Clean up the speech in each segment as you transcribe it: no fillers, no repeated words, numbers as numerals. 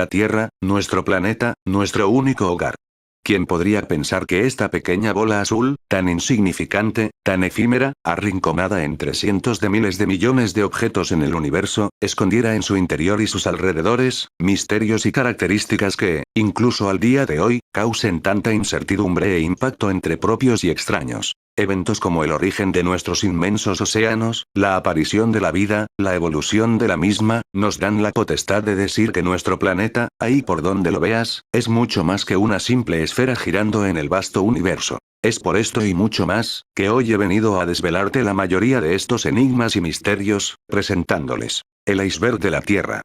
la Tierra, nuestro planeta, nuestro único hogar. ¿Quién podría pensar que esta pequeña bola azul, tan insignificante, tan efímera, arrinconada entre cientos de miles de millones de objetos en el universo, escondiera en su interior y sus alrededores, misterios y características que, incluso al día de hoy, causen tanta incertidumbre e impacto entre propios y extraños? Eventos como el origen de nuestros inmensos océanos, la aparición de la vida, la evolución de la misma, nos dan la potestad de decir que nuestro planeta, ahí por donde lo veas, es mucho más que una simple esfera girando en el vasto universo. Es por esto y mucho más, que hoy he venido a desvelarte la mayoría de estos enigmas y misterios, presentándoles el iceberg de la Tierra.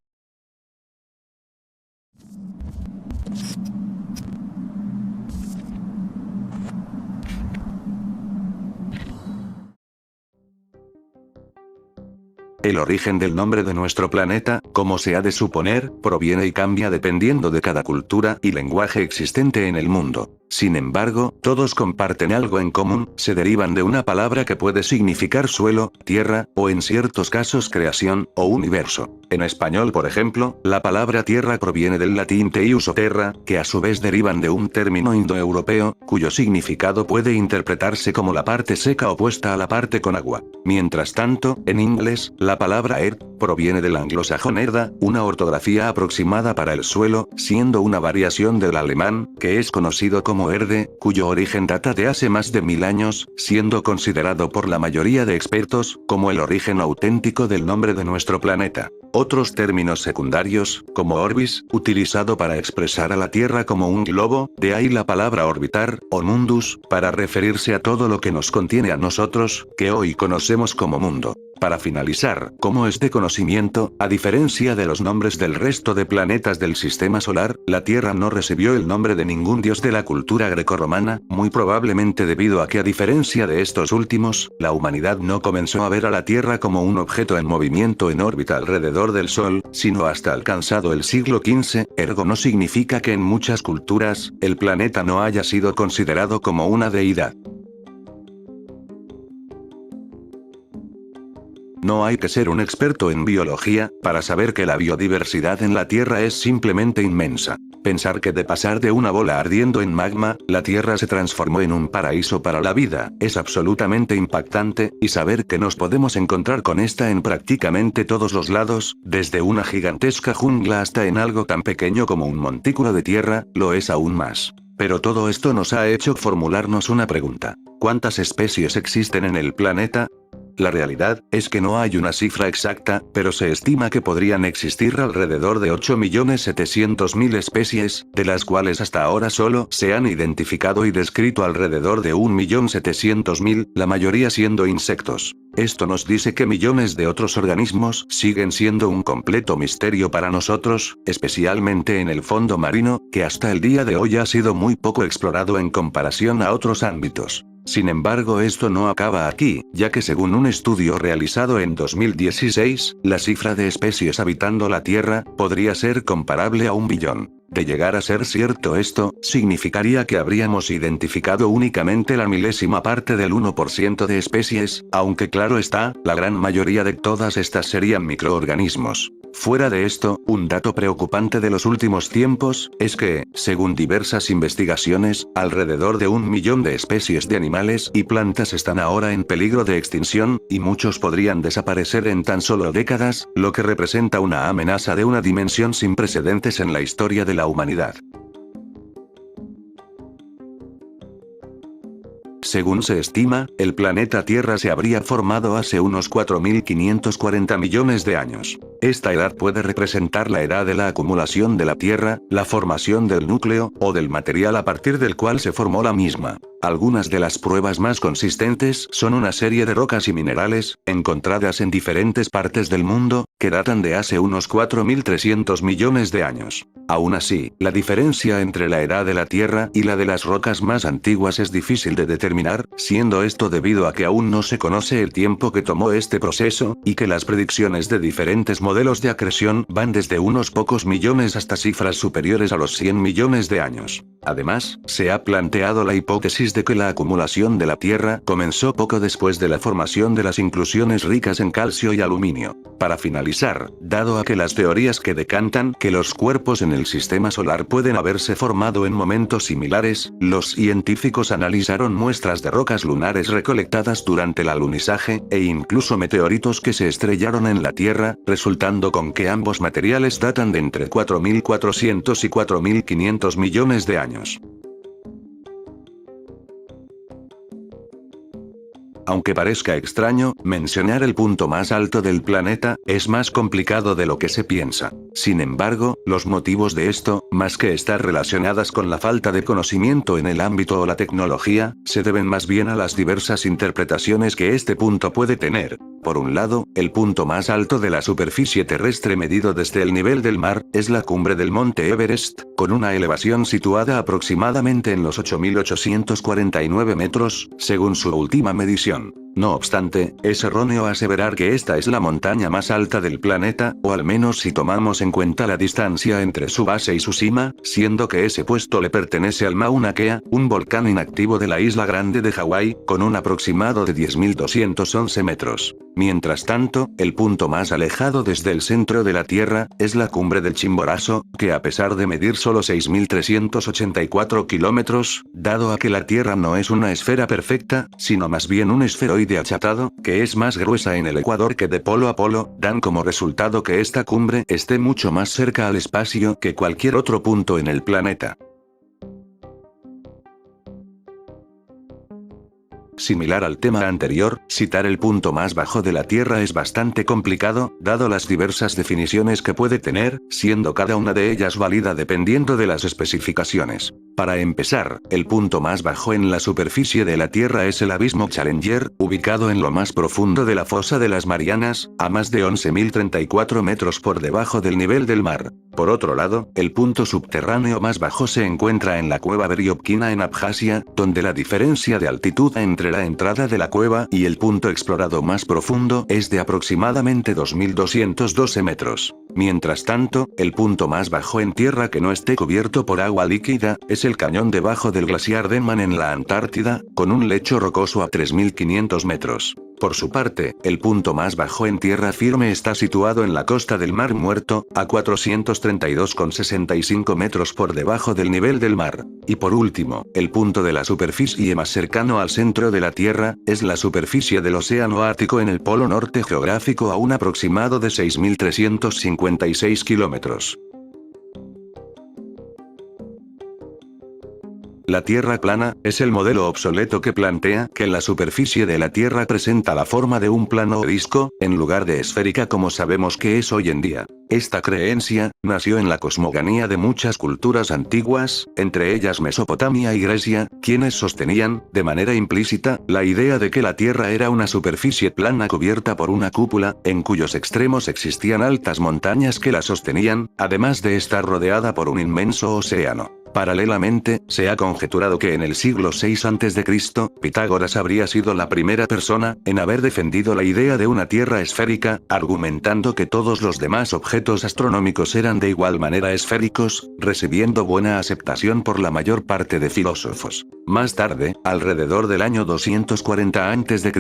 El origen del nombre de nuestro planeta, como se ha de suponer, proviene y cambia dependiendo de cada cultura y lenguaje existente en el mundo. Sin embargo, todos comparten algo en común, se derivan de una palabra que puede significar suelo, tierra, o en ciertos casos creación, o universo. En español, por ejemplo, la palabra tierra proviene del latín teius o terra, que a su vez derivan de un término indoeuropeo, cuyo significado puede interpretarse como la parte seca opuesta a la parte con agua. Mientras tanto, en inglés, la palabra earth proviene del anglosajón erda, una ortografía aproximada para el suelo, siendo una variación del alemán, que es conocido como erde, cuyo origen data de hace más de 1000 años, siendo considerado por la mayoría de expertos, como el origen auténtico del nombre de nuestro planeta. Otros términos secundarios, como orbis, utilizado para expresar a la Tierra como un globo, de ahí la palabra orbitar, o mundus, para referirse a todo lo que nos contiene a nosotros, que hoy conocemos como mundo. Para finalizar, como este conocimiento, a diferencia de los nombres del resto de planetas del sistema solar, la Tierra no recibió el nombre de ningún dios de la cultura grecorromana, muy probablemente debido a que a diferencia de estos últimos, la humanidad no comenzó a ver a la Tierra como un objeto en movimiento en órbita alrededor del Sol, sino hasta alcanzado el siglo XV, ergo no significa que en muchas culturas, el planeta no haya sido considerado como una deidad. No hay que ser un experto en biología, para saber que la biodiversidad en la Tierra es simplemente inmensa. Pensar que de pasar de una bola ardiendo en magma, la Tierra se transformó en un paraíso para la vida, es absolutamente impactante, y saber que nos podemos encontrar con esta en prácticamente todos los lados, desde una gigantesca jungla hasta en algo tan pequeño como un montículo de tierra, lo es aún más. Pero todo esto nos ha hecho formularnos una pregunta. ¿Cuántas especies existen en el planeta? La realidad es que no hay una cifra exacta, pero se estima que podrían existir alrededor de 8.700.000 especies, de las cuales hasta ahora solo se han identificado y descrito alrededor de 1.700.000, la mayoría siendo insectos. Esto nos dice que millones de otros organismos siguen siendo un completo misterio para nosotros, especialmente en el fondo marino, que hasta el día de hoy ha sido muy poco explorado en comparación a otros ámbitos. Sin embargo, esto no acaba aquí, ya que según un estudio realizado en 2016, la cifra de especies habitando la Tierra podría ser comparable a 1 billón. De llegar a ser cierto esto, significaría que habríamos identificado únicamente la milésima parte del 1% de especies, aunque claro está, la gran mayoría de todas estas serían microorganismos. Fuera de esto, un dato preocupante de los últimos tiempos, es que, según diversas investigaciones, alrededor de 1 millón de especies de animales y plantas están ahora en peligro de extinción, y muchos podrían desaparecer en tan solo décadas, lo que representa una amenaza de una dimensión sin precedentes en la historia de la humanidad. Según se estima, el planeta Tierra se habría formado hace unos 4.540 millones de años. Esta edad puede representar la edad de la acumulación de la Tierra, la formación del núcleo, o del material a partir del cual se formó la misma. Algunas de las pruebas más consistentes son una serie de rocas y minerales, encontradas en diferentes partes del mundo, que datan de hace unos 4.300 millones de años. Aún así, la diferencia entre la edad de la Tierra y la de las rocas más antiguas es difícil de determinar, siendo esto debido a que aún no se conoce el tiempo que tomó este proceso, y que las predicciones de diferentes modelos de acreción van desde unos pocos millones hasta cifras superiores a los 100 millones de años. Además, se ha planteado la hipótesis de que la acumulación de la Tierra comenzó poco después de la formación de las inclusiones ricas en calcio y aluminio. Para finalizar, dado a que las teorías que decantan que los cuerpos en el sistema solar pueden haberse formado en momentos similares. Los científicos analizaron muestras de rocas lunares recolectadas durante el alunizaje, e incluso meteoritos que se estrellaron en la Tierra, resultando con que ambos materiales datan de entre 4.400 y 4.500 millones de años. Aunque parezca extraño, mencionar el punto más alto del planeta, es más complicado de lo que se piensa. Sin embargo, los motivos de esto, más que estar relacionadas con la falta de conocimiento en el ámbito o la tecnología, se deben más bien a las diversas interpretaciones que este punto puede tener. Por un lado, el punto más alto de la superficie terrestre medido desde el nivel del mar, es la cumbre del monte Everest, con una elevación situada aproximadamente en los 8.849 metros, según su última medición. No obstante, es erróneo aseverar que esta es la montaña más alta del planeta, o al menos si tomamos en cuenta la distancia entre su base y su cima, siendo que ese puesto le pertenece al Mauna Kea, un volcán inactivo de la isla Grande de Hawái, con un aproximado de 10.211 metros. Mientras tanto, el punto más alejado desde el centro de la Tierra, es la cumbre del Chimborazo, que a pesar de medir solo 6.384 kilómetros, dado a que la Tierra no es una esfera perfecta, sino más bien un esferoide achatado, que es más gruesa en el ecuador que de polo a polo, dan como resultado que esta cumbre esté mucho más cerca al espacio que cualquier otro punto en el planeta. Similar al tema anterior, citar el punto más bajo de la Tierra es bastante complicado, dado las diversas definiciones que puede tener, siendo cada una de ellas válida dependiendo de las especificaciones. Para empezar, el punto más bajo en la superficie de la Tierra es el abismo Challenger, ubicado en lo más profundo de la fosa de las Marianas, a más de 11.034 metros por debajo del nivel del mar. Por otro lado, el punto subterráneo más bajo se encuentra en la cueva Beryovkina en Abjasia, donde la diferencia de altitud entre la entrada de la cueva y el punto explorado más profundo es de aproximadamente 2.212 metros. Mientras tanto, el punto más bajo en tierra que no esté cubierto por agua líquida, es el cañón debajo del glaciar Denman en la Antártida, con un lecho rocoso a 3.500 metros. Por su parte, el punto más bajo en tierra firme está situado en la costa del Mar Muerto, a 432,65 metros por debajo del nivel del mar. Y por último, el punto de la superficie más cercano al centro de la Tierra, es la superficie del Océano Ártico en el Polo Norte geográfico a un aproximado de 6.356 kilómetros. La Tierra plana, es el modelo obsoleto que plantea que la superficie de la Tierra presenta la forma de un plano o disco, en lugar de esférica como sabemos que es hoy en día. Esta creencia, nació en la cosmogonía de muchas culturas antiguas, entre ellas Mesopotamia y Grecia, quienes sostenían, de manera implícita, la idea de que la Tierra era una superficie plana cubierta por una cúpula, en cuyos extremos existían altas montañas que la sostenían, además de estar rodeada por un inmenso océano. Paralelamente, se ha conjeturado que en el siglo VI a.C., Pitágoras habría sido la primera persona en haber defendido la idea de una Tierra esférica, argumentando que todos los demás objetos astronómicos eran de igual manera esféricos, recibiendo buena aceptación por la mayor parte de filósofos. Más tarde, alrededor del año 240 a.C.,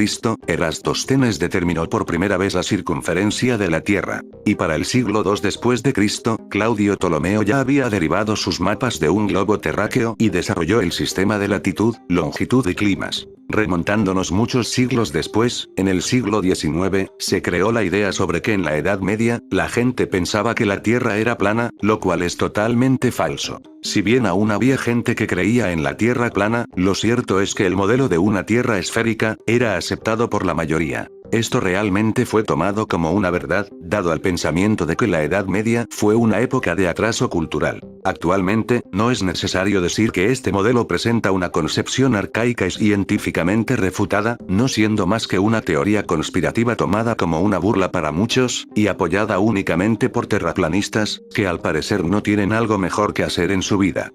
Eratosthenes determinó por primera vez la circunferencia de la Tierra. Y para el siglo II después de Cristo, Claudio Ptolomeo ya había derivado sus mapas de un globo terráqueo y desarrolló el sistema de latitud, longitud y climas. Remontándonos muchos siglos después, en el siglo XIX, se creó la idea sobre que en la Edad Media, la gente pensaba que la Tierra era plana, lo cual es totalmente falso. Si bien aún había gente que creía en la Tierra plana, lo cierto es que el modelo de una Tierra esférica era aceptado por la mayoría. Esto realmente fue tomado como una verdad, dado al pensamiento de que la Edad Media fue una época de atraso cultural. Actualmente, no es necesario decir que este modelo presenta una concepción arcaica y científicamente refutada, no siendo más que una teoría conspirativa tomada como una burla para muchos, y apoyada únicamente por terraplanistas, que al parecer no tienen algo mejor que hacer en su vida.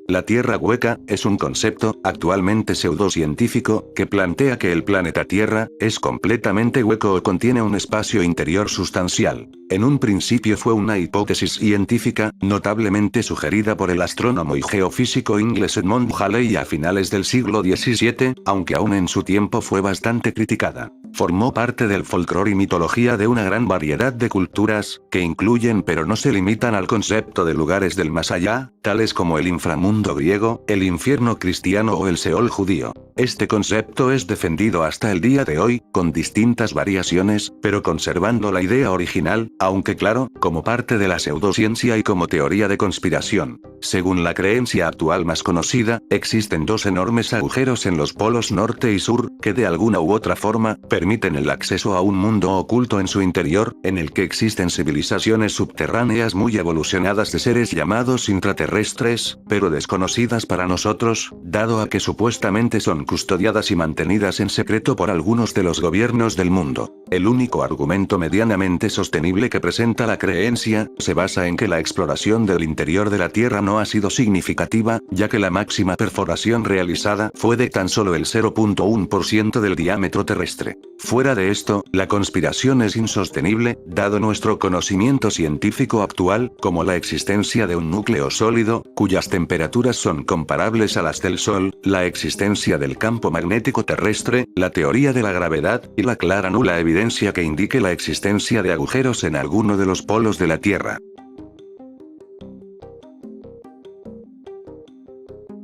La Tierra hueca, es un concepto, actualmente pseudocientífico, que plantea que el planeta Tierra, es completamente hueco o contiene un espacio interior sustancial. En un principio fue una hipótesis científica, notablemente sugerida por el astrónomo y geofísico inglés Edmond Halley a finales del siglo XVII, aunque aún en su tiempo fue bastante criticada. Formó parte del folclore y mitología de una gran variedad de culturas, que incluyen pero no se limitan al concepto de lugares del más allá, tales como el inframundo griego, el infierno cristiano o el Seol judío. Este concepto es defendido hasta el día de hoy, con distintas variaciones, pero conservando la idea original, aunque claro, como parte de la pseudociencia y como teoría de conspiración. Según la creencia actual más conocida, existen dos enormes agujeros en los polos norte y sur, que de alguna u otra forma, permiten el acceso a un mundo oculto en su interior, en el que existen civilizaciones subterráneas muy evolucionadas de seres llamados intraterrestres, pero desconocidas para nosotros, dado a que supuestamente son custodiadas y mantenidas en secreto por algunos de los gobiernos del mundo. El único argumento medianamente sostenible que presenta la creencia, se basa en que la exploración del interior de la Tierra no ha sido significativa, ya que la máxima perforación realizada fue de tan solo el 0.1% del diámetro terrestre. Fuera de esto, la conspiración es insostenible, dado nuestro conocimiento científico actual, como la existencia de un núcleo sólido, cuyas temperaturas son comparables a las del Sol, la existencia del campo magnético terrestre, la teoría de la gravedad, y la clara nula evidencia que indique la existencia de agujeros en alguno de los polos de la Tierra.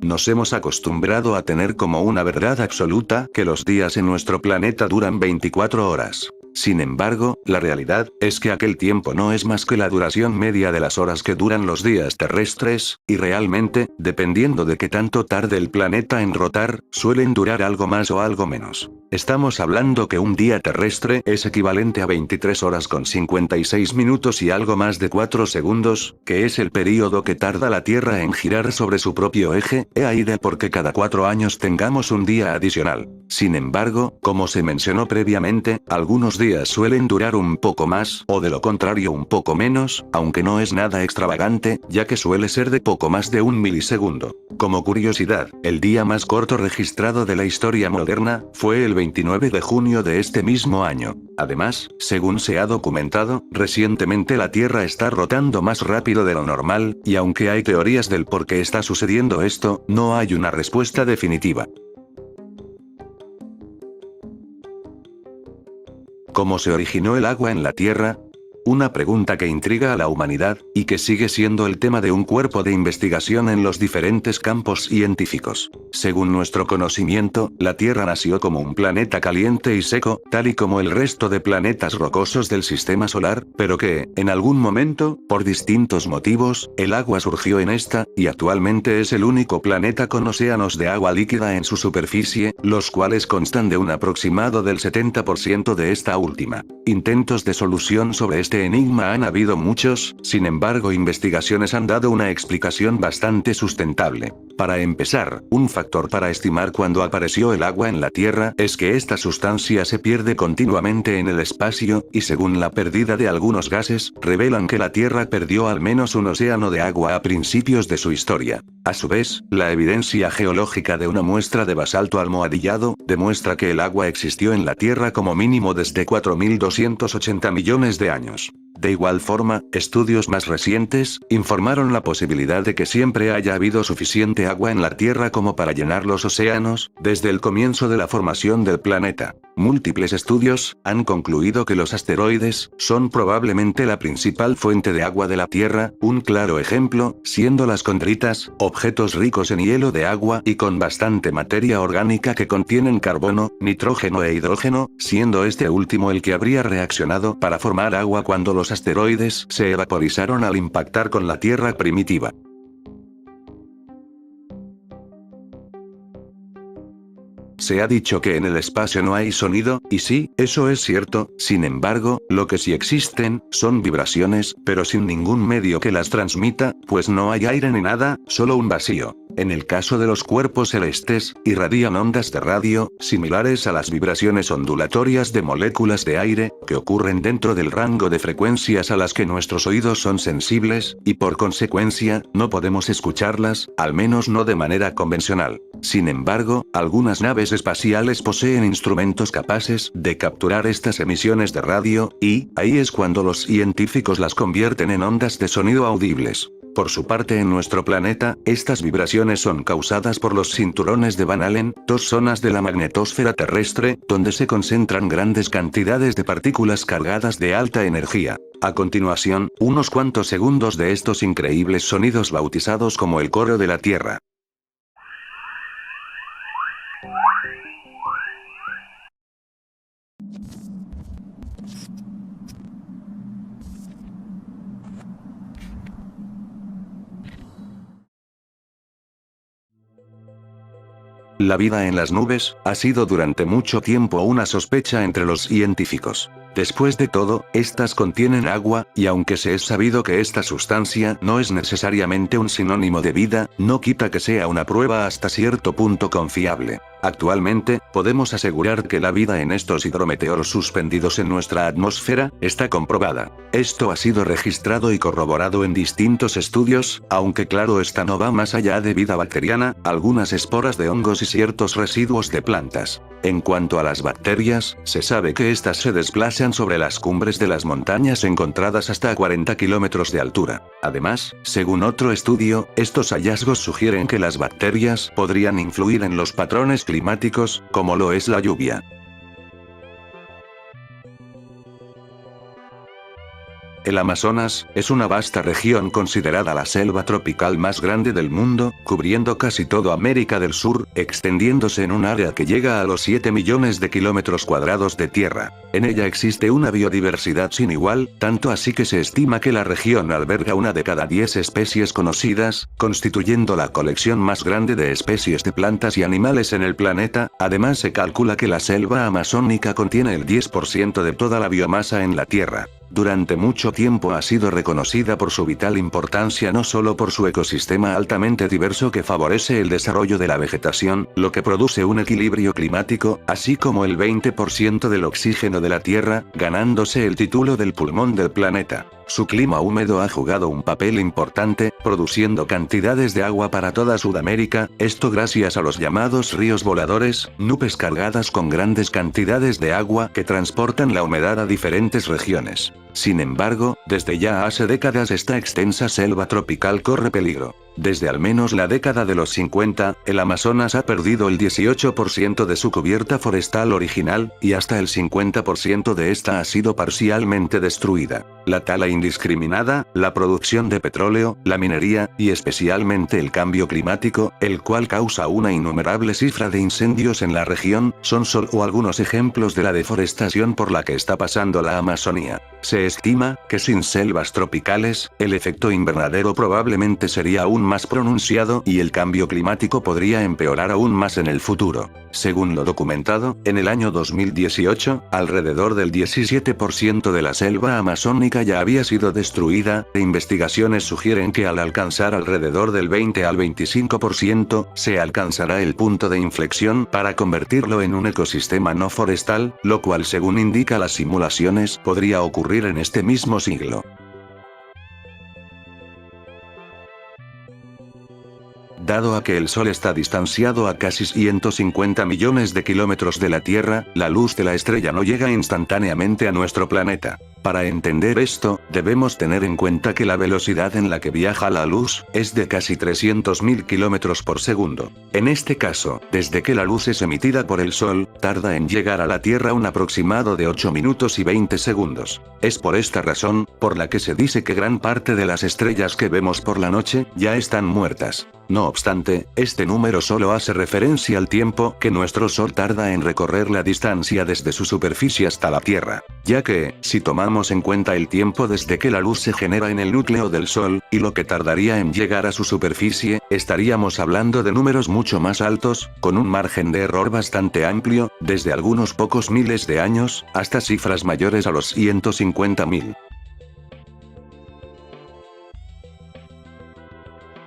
Nos hemos acostumbrado a tener como una verdad absoluta que los días en nuestro planeta duran 24 horas. Sin embargo, la realidad es que aquel tiempo no es más que la duración media de las horas que duran los días terrestres, y realmente, dependiendo de qué tanto tarde el planeta en rotar, suelen durar algo más o algo menos. Estamos hablando que un día terrestre es equivalente a 23 horas con 56 minutos y algo más de 4 segundos, que es el período que tarda la Tierra en girar sobre su propio eje, ahí de por qué cada 4 años tengamos un día adicional. Sin embargo, como se mencionó previamente, algunos días suelen durar un poco más, o de lo contrario un poco menos, aunque no es nada extravagante, ya que suele ser de poco más de un milisegundo. Como curiosidad, el día más corto registrado de la historia moderna, fue el 29 de junio de este mismo año. Además, según se ha documentado, recientemente la Tierra está rotando más rápido de lo normal, y aunque hay teorías del por qué está sucediendo esto, no hay una respuesta definitiva. ¿Cómo se originó el agua en la Tierra? Una pregunta que intriga a la humanidad, y que sigue siendo el tema de un cuerpo de investigación en los diferentes campos científicos. Según nuestro conocimiento, la Tierra nació como un planeta caliente y seco, tal y como el resto de planetas rocosos del sistema solar, pero que, en algún momento, por distintos motivos, el agua surgió en esta, y actualmente es el único planeta con océanos de agua líquida en su superficie, los cuales constan de un aproximado del 70% de esta última. Intentos de solución sobre este enigma han habido muchos, sin embargo investigaciones han dado una explicación bastante sustentable. Para empezar, un factor para estimar cuándo apareció el agua en la Tierra es que esta sustancia se pierde continuamente en el espacio, y según la pérdida de algunos gases, revelan que la Tierra perdió al menos un océano de agua a principios de su historia. A su vez, la evidencia geológica de una muestra de basalto almohadillado, demuestra que el agua existió en la Tierra como mínimo desde 4.280 millones de años. De igual forma, estudios más recientes, informaron la posibilidad de que siempre haya habido suficiente agua en la Tierra como para llenar los océanos, desde el comienzo de la formación del planeta. Múltiples estudios han concluido que los asteroides son probablemente la principal fuente de agua de la Tierra, un claro ejemplo, siendo las condritas, objetos ricos en hielo de agua y con bastante materia orgánica que contienen carbono, nitrógeno e hidrógeno, siendo este último el que habría reaccionado para formar agua cuando los asteroides se evaporizaron al impactar con la Tierra primitiva. Se ha dicho que en el espacio no hay sonido, y sí, eso es cierto, sin embargo, lo que sí existen, son vibraciones, pero sin ningún medio que las transmita, pues no hay aire ni nada, solo un vacío. En el caso de los cuerpos celestes, irradian ondas de radio, similares a las vibraciones ondulatorias de moléculas de aire, que ocurren dentro del rango de frecuencias a las que nuestros oídos son sensibles, y por consecuencia, no podemos escucharlas, al menos no de manera convencional. Sin embargo, algunas naves espaciales poseen instrumentos capaces de capturar estas emisiones de radio, y ahí es cuando los científicos las convierten en ondas de sonido audibles. Por su parte, en nuestro planeta, estas vibraciones son causadas por los cinturones de Van Allen, dos zonas de la magnetosfera terrestre, donde se concentran grandes cantidades de partículas cargadas de alta energía. A continuación, unos cuantos segundos de estos increíbles sonidos bautizados como el coro de la Tierra. La vida en las nubes ha sido durante mucho tiempo una sospecha entre los científicos. Después de todo, estas contienen agua, y aunque se es sabido que esta sustancia no es necesariamente un sinónimo de vida, no quita que sea una prueba hasta cierto punto confiable. Actualmente, podemos asegurar que la vida en estos hidrometeoros suspendidos en nuestra atmósfera está comprobada. Esto ha sido registrado y corroborado en distintos estudios, aunque claro está no va más allá de vida bacteriana, algunas esporas de hongos y ciertos residuos de plantas. En cuanto a las bacterias, se sabe que estas se desplazan sobre las cumbres de las montañas encontradas hasta 40 kilómetros de altura. Además, según otro estudio, estos hallazgos sugieren que las bacterias podrían influir en los patrones climáticos, como lo es la lluvia. El Amazonas es una vasta región considerada la selva tropical más grande del mundo, cubriendo casi toda América del Sur, extendiéndose en un área que llega a los 7 millones de kilómetros cuadrados de tierra. En ella existe una biodiversidad sin igual, tanto así que se estima que la región alberga una de cada 10 especies conocidas, constituyendo la colección más grande de especies de plantas y animales en el planeta. Además, se calcula que la selva amazónica contiene el 10% de toda la biomasa en la Tierra. Durante mucho tiempo ha sido reconocida por su vital importancia, no solo por su ecosistema altamente diverso que favorece el desarrollo de la vegetación, lo que produce un equilibrio climático, así como el 20% del oxígeno de la Tierra, ganándose el título del pulmón del planeta. Su clima húmedo ha jugado un papel importante, produciendo cantidades de agua para toda Sudamérica, esto gracias a los llamados ríos voladores, nubes cargadas con grandes cantidades de agua que transportan la humedad a diferentes regiones. Sin embargo, desde ya hace décadas esta extensa selva tropical corre peligro. Desde al menos la década de los 50, el Amazonas ha perdido el 18% de su cubierta forestal original, y hasta el 50% de esta ha sido parcialmente destruida. La tala indiscriminada, la producción de petróleo, la minería, y especialmente el cambio climático, el cual causa una innumerable cifra de incendios en la región, son solo algunos ejemplos de la deforestación por la que está pasando la Amazonía. Se estima que sin selvas tropicales, el efecto invernadero probablemente sería aún más pronunciado y el cambio climático podría empeorar aún más en el futuro. Según lo documentado, en el año 2018, alrededor del 17% de la selva amazónica ya había sido destruida, e investigaciones sugieren que al alcanzar alrededor del 20 al 25%, se alcanzará el punto de inflexión para convertirlo en un ecosistema no forestal, lo cual según indica las simulaciones, podría ocurrir en este mismo siglo. Dado a que el Sol está distanciado a casi 150 millones de kilómetros de la Tierra, la luz de la estrella no llega instantáneamente a nuestro planeta. Para entender esto, debemos tener en cuenta que la velocidad en la que viaja la luz es de casi 300.000 kilómetros por segundo. En este caso, desde que la luz es emitida por el Sol, tarda en llegar a la Tierra un aproximado de 8 minutos y 20 segundos. Es por esta razón, por la que se dice que gran parte de las estrellas que vemos por la noche, ya están muertas. No obstante, este número solo hace referencia al tiempo que nuestro Sol tarda en recorrer la distancia desde su superficie hasta la Tierra, ya que, si tomamos en cuenta el tiempo desde que la luz se genera en el núcleo del Sol, y lo que tardaría en llegar a su superficie, estaríamos hablando de números mucho más altos, con un margen de error bastante amplio, desde algunos pocos miles de años, hasta cifras mayores a los 150.000.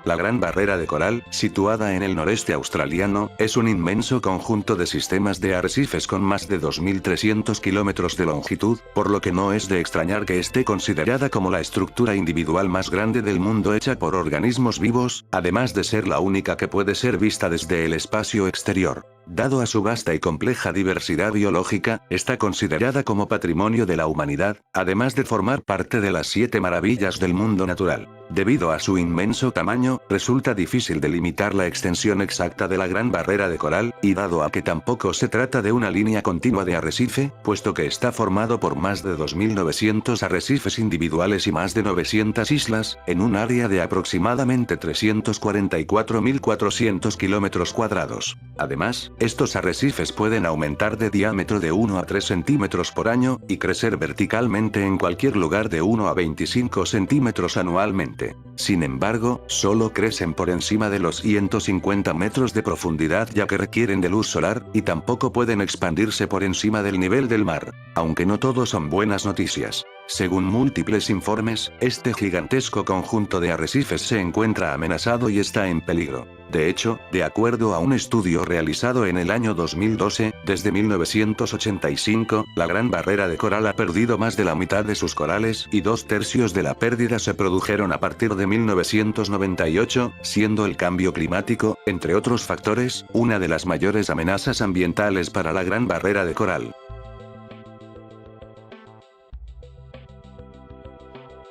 La Gran Barrera de Coral, situada en el noreste australiano, es un inmenso conjunto de sistemas de arrecifes con más de 2.300 kilómetros de longitud, por lo que no es de extrañar que esté considerada como la estructura individual más grande del mundo hecha por organismos vivos, además de ser la única que puede ser vista desde el espacio exterior. Dado a su vasta y compleja diversidad biológica, está considerada como patrimonio de la humanidad, además de formar parte de las 7 maravillas del mundo natural. Debido a su inmenso tamaño, resulta difícil delimitar la extensión exacta de la Gran Barrera de Coral, y dado a que tampoco se trata de una línea continua de arrecife, puesto que está formado por más de 2.900 arrecifes individuales y más de 900 islas, en un área de aproximadamente 344.400 kilómetros cuadrados. Además, estos arrecifes pueden aumentar de diámetro de 1 a 3 centímetros por año, y crecer verticalmente en cualquier lugar de 1 a 25 centímetros anualmente. Sin embargo, solo crecen por encima de los 150 metros de profundidad ya que requieren de luz solar, y tampoco pueden expandirse por encima del nivel del mar. Aunque no todo son buenas noticias. Según múltiples informes, este gigantesco conjunto de arrecifes se encuentra amenazado y está en peligro. De hecho, de acuerdo a un estudio realizado en el año 2012, desde 1985, la Gran Barrera de Coral ha perdido más de la mitad de sus corales y 2/3 de la pérdida se produjeron a partir de 1998, siendo el cambio climático, entre otros factores, una de las mayores amenazas ambientales para la Gran Barrera de Coral.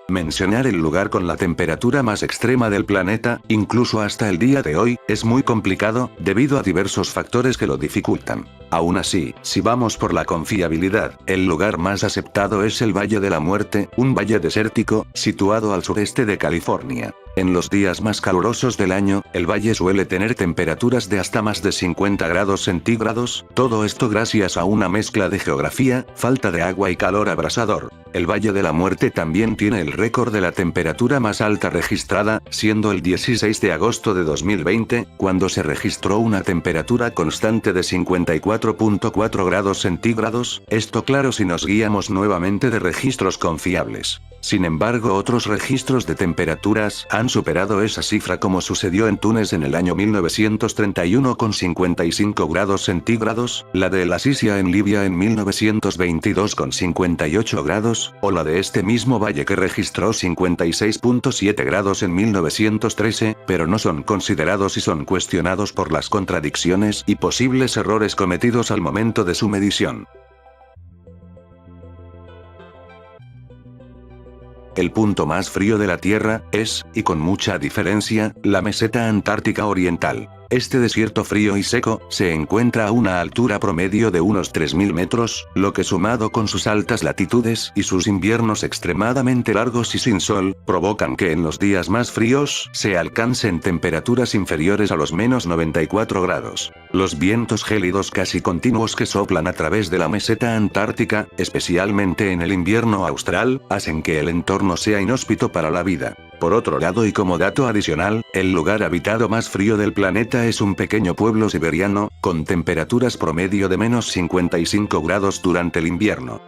Mencionar el lugar con la temperatura más extrema del planeta, incluso hasta el día de hoy, es muy complicado, debido a diversos factores que lo dificultan. Aún así, si vamos por la confiabilidad, el lugar más aceptado es el Valle de la Muerte, un valle desértico, situado al sureste de California. En los días más calurosos del año, el valle suele tener temperaturas de hasta más de 50 grados centígrados, todo esto gracias a una mezcla de geografía, falta de agua y calor abrasador. El Valle de la Muerte también tiene el récord de la temperatura más alta registrada, siendo el 16 de agosto de 2020, cuando se registró una temperatura constante de 54.4 grados centígrados, esto claro si nos guiamos nuevamente de registros confiables. Sin embargo, otros registros de temperaturas han superado esa cifra, como sucedió en Túnez en el año 1931 con 55 grados centígrados, la de El Asisia en Libia en 1922 con 58 grados, o la de este mismo valle que registró 56.7 grados en 1913, pero no son considerados y son cuestionados por las contradicciones y posibles errores cometidos al momento de su medición. El punto más frío de la Tierra es, y con mucha diferencia, la meseta antártica oriental. Este desierto frío y seco, se encuentra a una altura promedio de unos 3.000 metros, lo que sumado con sus altas latitudes y sus inviernos extremadamente largos y sin sol, provocan que en los días más fríos, se alcancen temperaturas inferiores a los menos 94 grados. Los vientos gélidos casi continuos que soplan a través de la meseta antártica, especialmente en el invierno austral, hacen que el entorno sea inhóspito para la vida. Por otro lado, y como dato adicional, el lugar habitado más frío del planeta es un pequeño pueblo siberiano, con temperaturas promedio de menos 55 grados durante el invierno.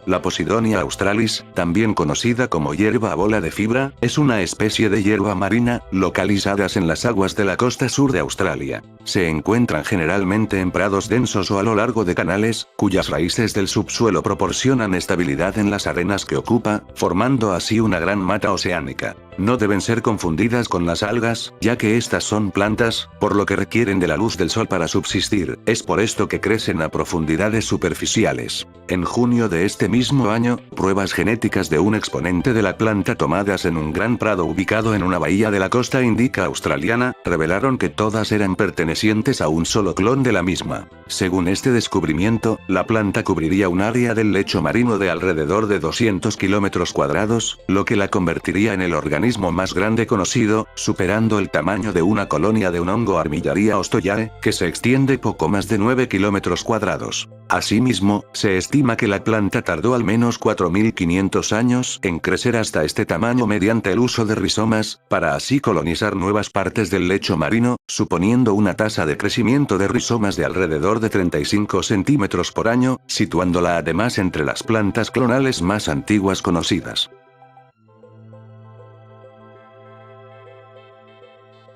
La Posidonia australis, también conocida como hierba bola de fibra, es una especie de hierba marina, localizadas en las aguas de la costa sur de Australia. Se encuentran generalmente en prados densos o a lo largo de canales, cuyas raíces del subsuelo proporcionan estabilidad en las arenas que ocupa, formando así una gran mata oceánica. No deben ser confundidas con las algas, ya que estas son plantas, por lo que requieren de la luz del sol para subsistir, es por esto que crecen a profundidades superficiales. En junio de este mismo año, pruebas genéticas de un exponente de la planta tomadas en un gran prado ubicado en una bahía de la costa índica australiana, revelaron que todas eran pertenecientes a un solo clon de la misma. Según este descubrimiento, la planta cubriría un área del lecho marino de alrededor de 200 kilómetros cuadrados, lo que la convertiría en el organismo más grande conocido, superando el tamaño de una colonia de un hongo Armillaria ostoyae, que se extiende poco más de 9 kilómetros cuadrados. Asimismo, se estima que la planta tardó al menos 4.500 años en crecer hasta este tamaño mediante el uso de rizomas, para así colonizar nuevas partes del lecho marino, suponiendo una tasa de crecimiento de rizomas de alrededor de 35 centímetros por año, situándola además entre las plantas clonales más antiguas conocidas.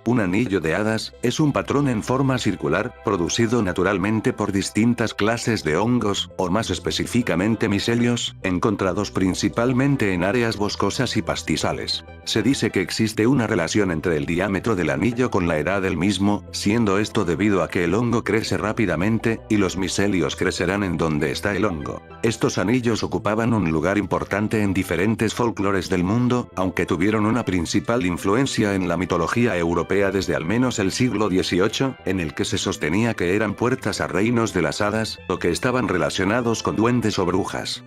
Un anillo de hadas es un patrón en forma circular, producido naturalmente por distintas clases de hongos, o más específicamente micelios, encontrados principalmente en áreas boscosas y pastizales. Se dice que existe una relación entre el diámetro del anillo con la edad del mismo, siendo esto debido a que el hongo crece rápidamente, y los micelios crecerán en donde está el hongo. Estos anillos ocupaban un lugar importante en diferentes folclores del mundo, aunque tuvieron una principal influencia en la mitología europea desde al menos el siglo XVIII, en el que se sostenía que eran puertas a reinos de las hadas, o que estaban relacionados con duendes o brujas.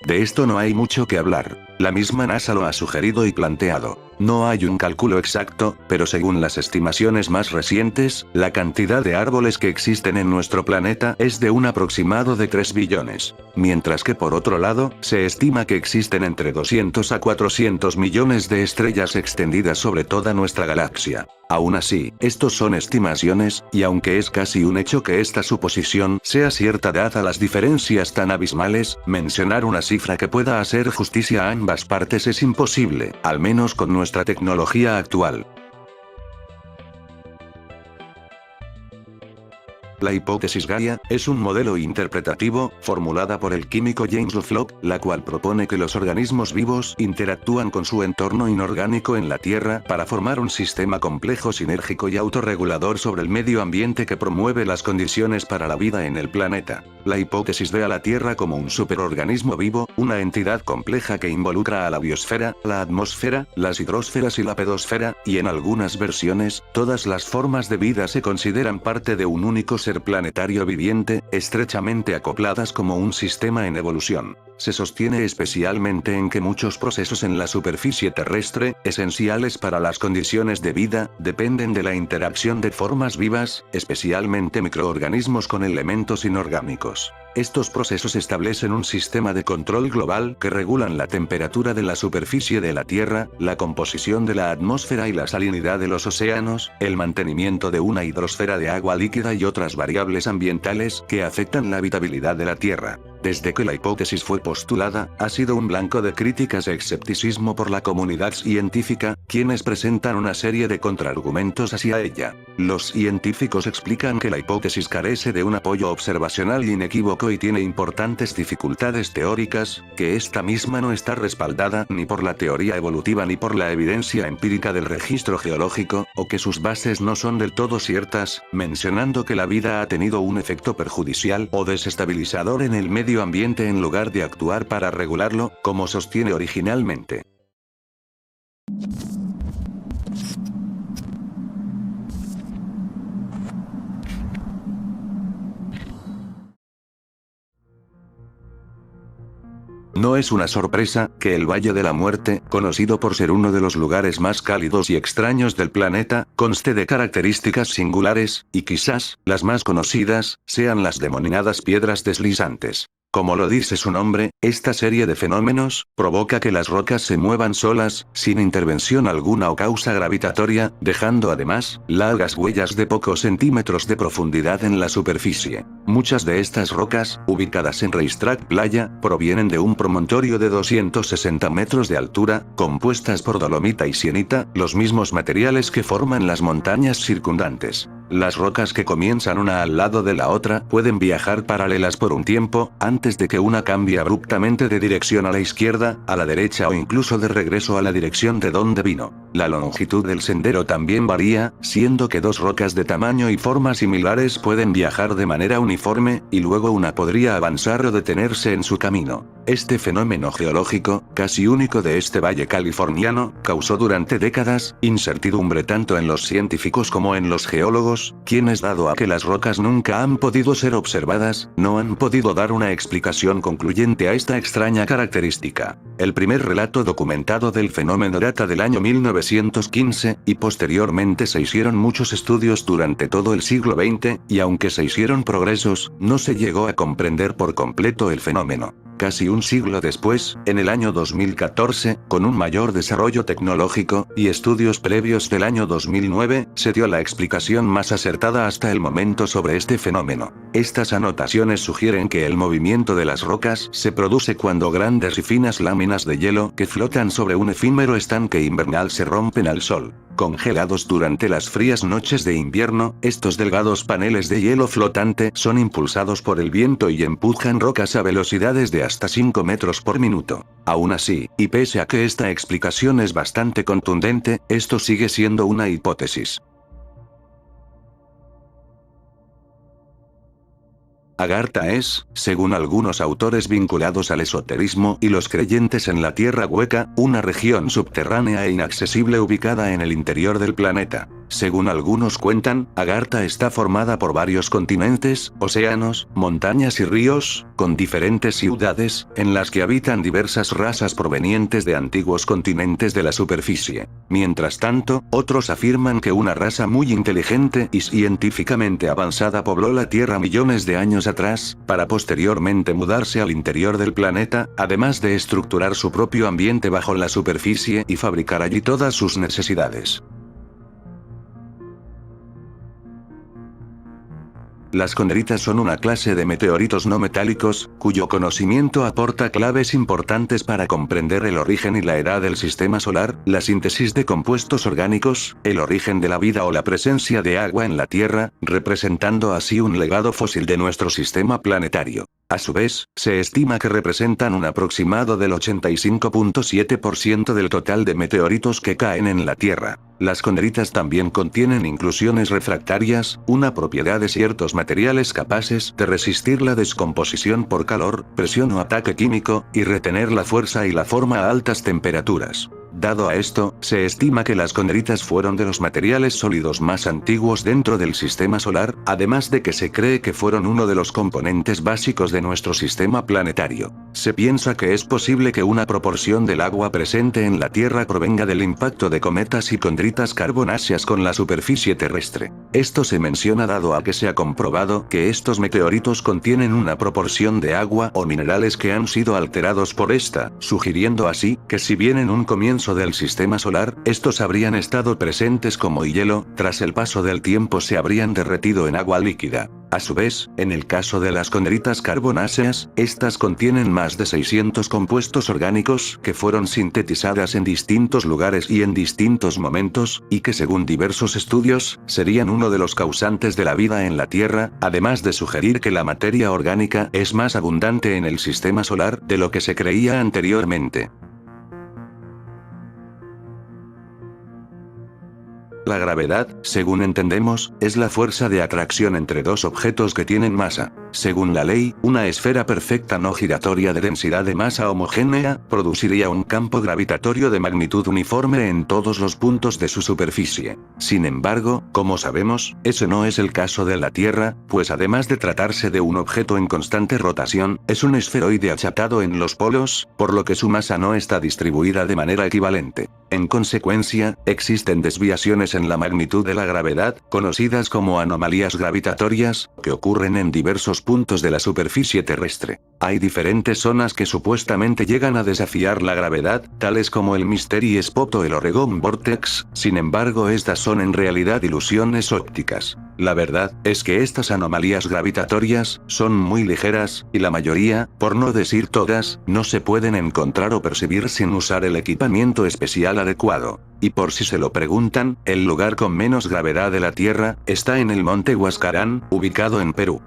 De esto no hay mucho que hablar. La misma NASA lo ha sugerido y planteado. No hay un cálculo exacto, pero según las estimaciones más recientes, la cantidad de árboles que existen en nuestro planeta es de un aproximado de 3 billones. Mientras que por otro lado, se estima que existen entre 200 a 400 millones de estrellas extendidas sobre toda nuestra galaxia. Aún así, estos son estimaciones, y aunque es casi un hecho que esta suposición sea cierta dada las diferencias tan abismales, mencionar una cifra que pueda hacer justicia a ambas partes es imposible, al menos con nuestra tecnología actual. La hipótesis Gaia es un modelo interpretativo, formulada por el químico James Lovelock, la cual propone que los organismos vivos interactúan con su entorno inorgánico en la Tierra para formar un sistema complejo, sinérgico y autorregulador sobre el medio ambiente que promueve las condiciones para la vida en el planeta. La hipótesis ve a la Tierra como un superorganismo vivo, una entidad compleja que involucra a la biosfera, la atmósfera, las hidrosferas y la pedosfera, y en algunas versiones, todas las formas de vida se consideran parte de un único ser planetario viviente, estrechamente acopladas como un sistema en evolución. Se sostiene especialmente en que muchos procesos en la superficie terrestre, esenciales para las condiciones de vida, dependen de la interacción de formas vivas, especialmente microorganismos con elementos inorgánicos. Estos procesos establecen un sistema de control global que regulan la temperatura de la superficie de la Tierra, la composición de la atmósfera y la salinidad de los océanos, el mantenimiento de una hidrosfera de agua líquida y otras variables ambientales que afectan la habitabilidad de la Tierra. Desde que la hipótesis fue postulada, ha sido un blanco de críticas e escepticismo por la comunidad científica, quienes presentan una serie de contraargumentos hacia ella. Los científicos explican que la hipótesis carece de un apoyo observacional inequívoco y tiene importantes dificultades teóricas, que esta misma no está respaldada ni por la teoría evolutiva ni por la evidencia empírica del registro geológico, o que sus bases no son del todo ciertas, mencionando que la vida ha tenido un efecto perjudicial o desestabilizador en el medio ambiente en lugar de actuar para regularlo, como sostiene originalmente. No es una sorpresa que el Valle de la Muerte, conocido por ser uno de los lugares más cálidos y extraños del planeta, conste de características singulares, y quizás, las más conocidas, sean las denominadas piedras deslizantes. Como lo dice su nombre, esta serie de fenómenos provoca que las rocas se muevan solas, sin intervención alguna o causa gravitatoria, dejando además largas huellas de pocos centímetros de profundidad en la superficie. Muchas de estas rocas, ubicadas en Racetrack Playa, provienen de un promontorio de 260 metros de altura, compuestas por dolomita y sienita, los mismos materiales que forman las montañas circundantes. Las rocas que comienzan una al lado de la otra pueden viajar paralelas por un tiempo, antes de que una cambie abruptamente de dirección a la izquierda, a la derecha o incluso de regreso a la dirección de donde vino. La longitud del sendero también varía, siendo que dos rocas de tamaño y forma similares pueden viajar de manera uniforme, y luego una podría avanzar o detenerse en su camino. Este fenómeno geológico, casi único de este valle californiano, causó durante décadas incertidumbre tanto en los científicos como en los geólogos, quienes, dado a que las rocas nunca han podido ser observadas, no han podido dar una explicación concluyente a esta extraña característica. El primer relato documentado del fenómeno data del año 1915, y posteriormente se hicieron muchos estudios durante todo el siglo XX, y aunque se hicieron progresos, no se llegó a comprender por completo el fenómeno. Casi un siglo después, en el año 2014, con un mayor desarrollo tecnológico, y estudios previos del año 2009, se dio la explicación más acertada hasta el momento sobre este fenómeno. Estas anotaciones sugieren que el movimiento de las rocas se produce cuando grandes y finas láminas de hielo que flotan sobre un efímero estanque invernal se rompen al sol. Congelados durante las frías noches de invierno, estos delgados paneles de hielo flotante son impulsados por el viento y empujan rocas a velocidades de hasta 5 metros por minuto. Aún así, y pese a que esta explicación es bastante contundente, esto sigue siendo una hipótesis. Agartha es, según algunos autores vinculados al esoterismo y los creyentes en la Tierra hueca, una región subterránea e inaccesible ubicada en el interior del planeta. Según algunos cuentan, Agartha está formada por varios continentes, océanos, montañas y ríos, con diferentes ciudades, en las que habitan diversas razas provenientes de antiguos continentes de la superficie. Mientras tanto, otros afirman que una raza muy inteligente y científicamente avanzada pobló la Tierra millones de años atrás, para posteriormente mudarse al interior del planeta, además de estructurar su propio ambiente bajo la superficie y fabricar allí todas sus necesidades. Las condritas son una clase de meteoritos no metálicos, cuyo conocimiento aporta claves importantes para comprender el origen y la edad del sistema solar, la síntesis de compuestos orgánicos, el origen de la vida o la presencia de agua en la Tierra, representando así un legado fósil de nuestro sistema planetario. A su vez, se estima que representan un aproximado del 85.7% del total de meteoritos que caen en la Tierra. Las condritas también contienen inclusiones refractarias, una propiedad de ciertos materiales capaces de resistir la descomposición por calor, presión o ataque químico, y retener la fuerza y la forma a altas temperaturas. Dado a esto, se estima que las condritas fueron de los materiales sólidos más antiguos dentro del sistema solar, además de que se cree que fueron uno de los componentes básicos de nuestro sistema planetario. Se piensa que es posible que una proporción del agua presente en la Tierra provenga del impacto de cometas y condritas carbonáceas con la superficie terrestre. Esto se menciona dado a que se ha comprobado que estos meteoritos contienen una proporción de agua o minerales que han sido alterados por esta, sugiriendo así que si bien en un comienzo del sistema solar, estos habrían estado presentes como hielo, tras el paso del tiempo se habrían derretido en agua líquida. A su vez, en el caso de las condritas carbonáceas, estas contienen más de 600 compuestos orgánicos que fueron sintetizadas en distintos lugares y en distintos momentos, y que según diversos estudios, serían uno de los causantes de la vida en la Tierra, además de sugerir que la materia orgánica es más abundante en el sistema solar de lo que se creía anteriormente. La gravedad, según entendemos, es la fuerza de atracción entre dos objetos que tienen masa. Según la ley, una esfera perfecta no giratoria de densidad de masa homogénea, produciría un campo gravitatorio de magnitud uniforme en todos los puntos de su superficie. Sin embargo, como sabemos, ese no es el caso de la Tierra, pues además de tratarse de un objeto en constante rotación, es un esferoide achatado en los polos, por lo que su masa no está distribuida de manera equivalente. En consecuencia, existen desviaciones en la magnitud de la gravedad, conocidas como anomalías gravitatorias, que ocurren en diversos puntos de la superficie terrestre. Hay diferentes zonas que supuestamente llegan a desafiar la gravedad, tales como el Mystery Spot o el Oregon Vortex, sin embargo estas son en realidad ilusiones ópticas. La verdad es que estas anomalías gravitatorias son muy ligeras, y la mayoría, por no decir todas, no se pueden encontrar o percibir sin usar el equipamiento especial adecuado. Y por si se lo preguntan, el lugar con menos gravedad de la Tierra está en el monte Huascarán, ubicado en Perú.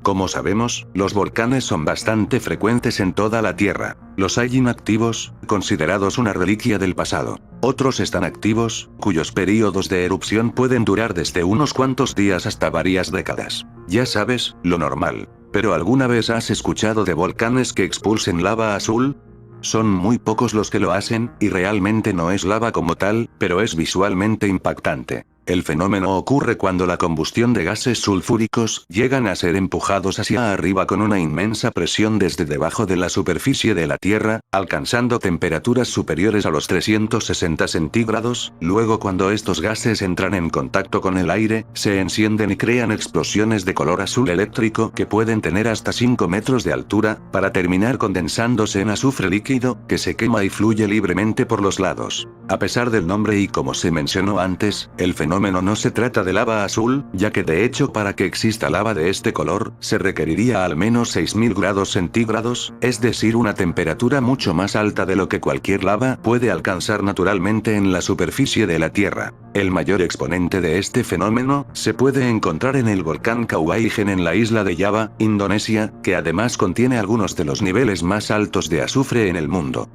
Como sabemos, los volcanes son bastante frecuentes en toda la Tierra. Los hay inactivos, considerados una reliquia del pasado. Otros están activos, cuyos períodos de erupción pueden durar desde unos cuantos días hasta varias décadas. Ya sabes, lo normal. ¿Pero alguna vez has escuchado de volcanes que expulsen lava azul? Son muy pocos los que lo hacen, y realmente no es lava como tal, pero es visualmente impactante. El fenómeno ocurre cuando la combustión de gases sulfúricos llegan a ser empujados hacia arriba con una inmensa presión desde debajo de la superficie de la Tierra, alcanzando temperaturas superiores a los 360 centígrados. Luego, cuando estos gases entran en contacto con el aire, se encienden y crean explosiones de color azul eléctrico que pueden tener hasta 5 metros de altura, para terminar condensándose en azufre líquido, que se quema y fluye libremente por los lados. A pesar del nombre y como se mencionó antes, el fenómeno no se trata de lava azul, ya que de hecho para que exista lava de este color, se requeriría al menos 6000 grados centígrados, es decir una temperatura mucho más alta de lo que cualquier lava puede alcanzar naturalmente en la superficie de la Tierra. El mayor exponente de este fenómeno, se puede encontrar en el volcán Kauaigen en la isla de Java, Indonesia, que además contiene algunos de los niveles más altos de azufre en el mundo.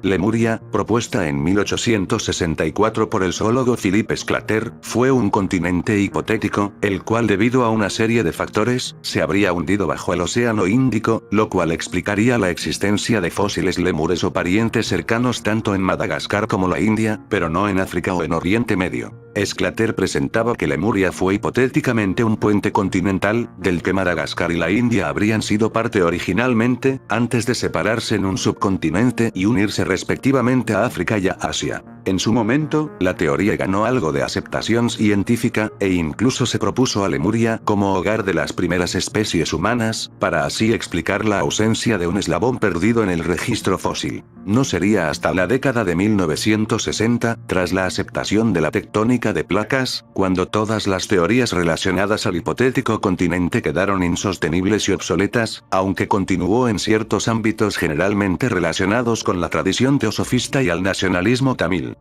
Lemuria, propuesta en 1864 por el zoólogo Philippe Sclater, fue un continente hipotético, el cual debido a una serie de factores, se habría hundido bajo el Océano Índico, lo cual explicaría la existencia de fósiles lemures o parientes cercanos tanto en Madagascar como la India, pero no en África o en Oriente Medio. Sclater presentaba que Lemuria fue hipotéticamente un puente continental, del que Madagascar y la India habrían sido parte originalmente, antes de separarse en un subcontinente y unirse respectivamente a África y a Asia. En su momento, la teoría ganó algo de aceptación científica, e incluso se propuso a Lemuria como hogar de las primeras especies humanas, para así explicar la ausencia de un eslabón perdido en el registro fósil. No sería hasta la década de 1960, tras la aceptación de la tectónica de placas, cuando todas las teorías relacionadas al hipotético continente quedaron insostenibles y obsoletas, aunque continuó en ciertos ámbitos generalmente relacionados con la tradición teosofista y al nacionalismo tamil.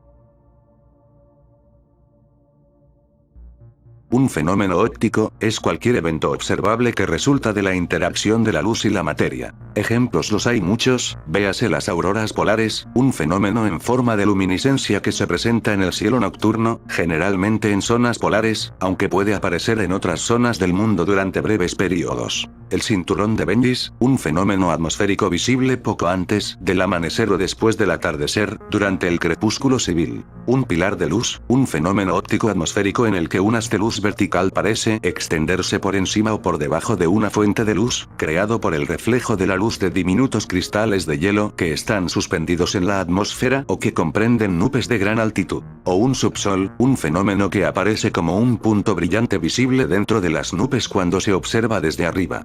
Un fenómeno óptico es cualquier evento observable que resulta de la interacción de la luz y la materia. Ejemplos los hay muchos, véase las auroras polares, un fenómeno en forma de luminiscencia que se presenta en el cielo nocturno, generalmente en zonas polares, aunque puede aparecer en otras zonas del mundo durante breves periodos. El cinturón de Bendis, un fenómeno atmosférico visible poco antes del amanecer o después del atardecer, durante el crepúsculo civil. Un pilar de luz, un fenómeno óptico atmosférico en el que un haz de luz vertical parece extenderse por encima o por debajo de una fuente de luz, creado por el reflejo de la luz de diminutos cristales de hielo que están suspendidos en la atmósfera o que comprenden nubes de gran altitud. O un subsol, un fenómeno que aparece como un punto brillante visible dentro de las nubes cuando se observa desde arriba.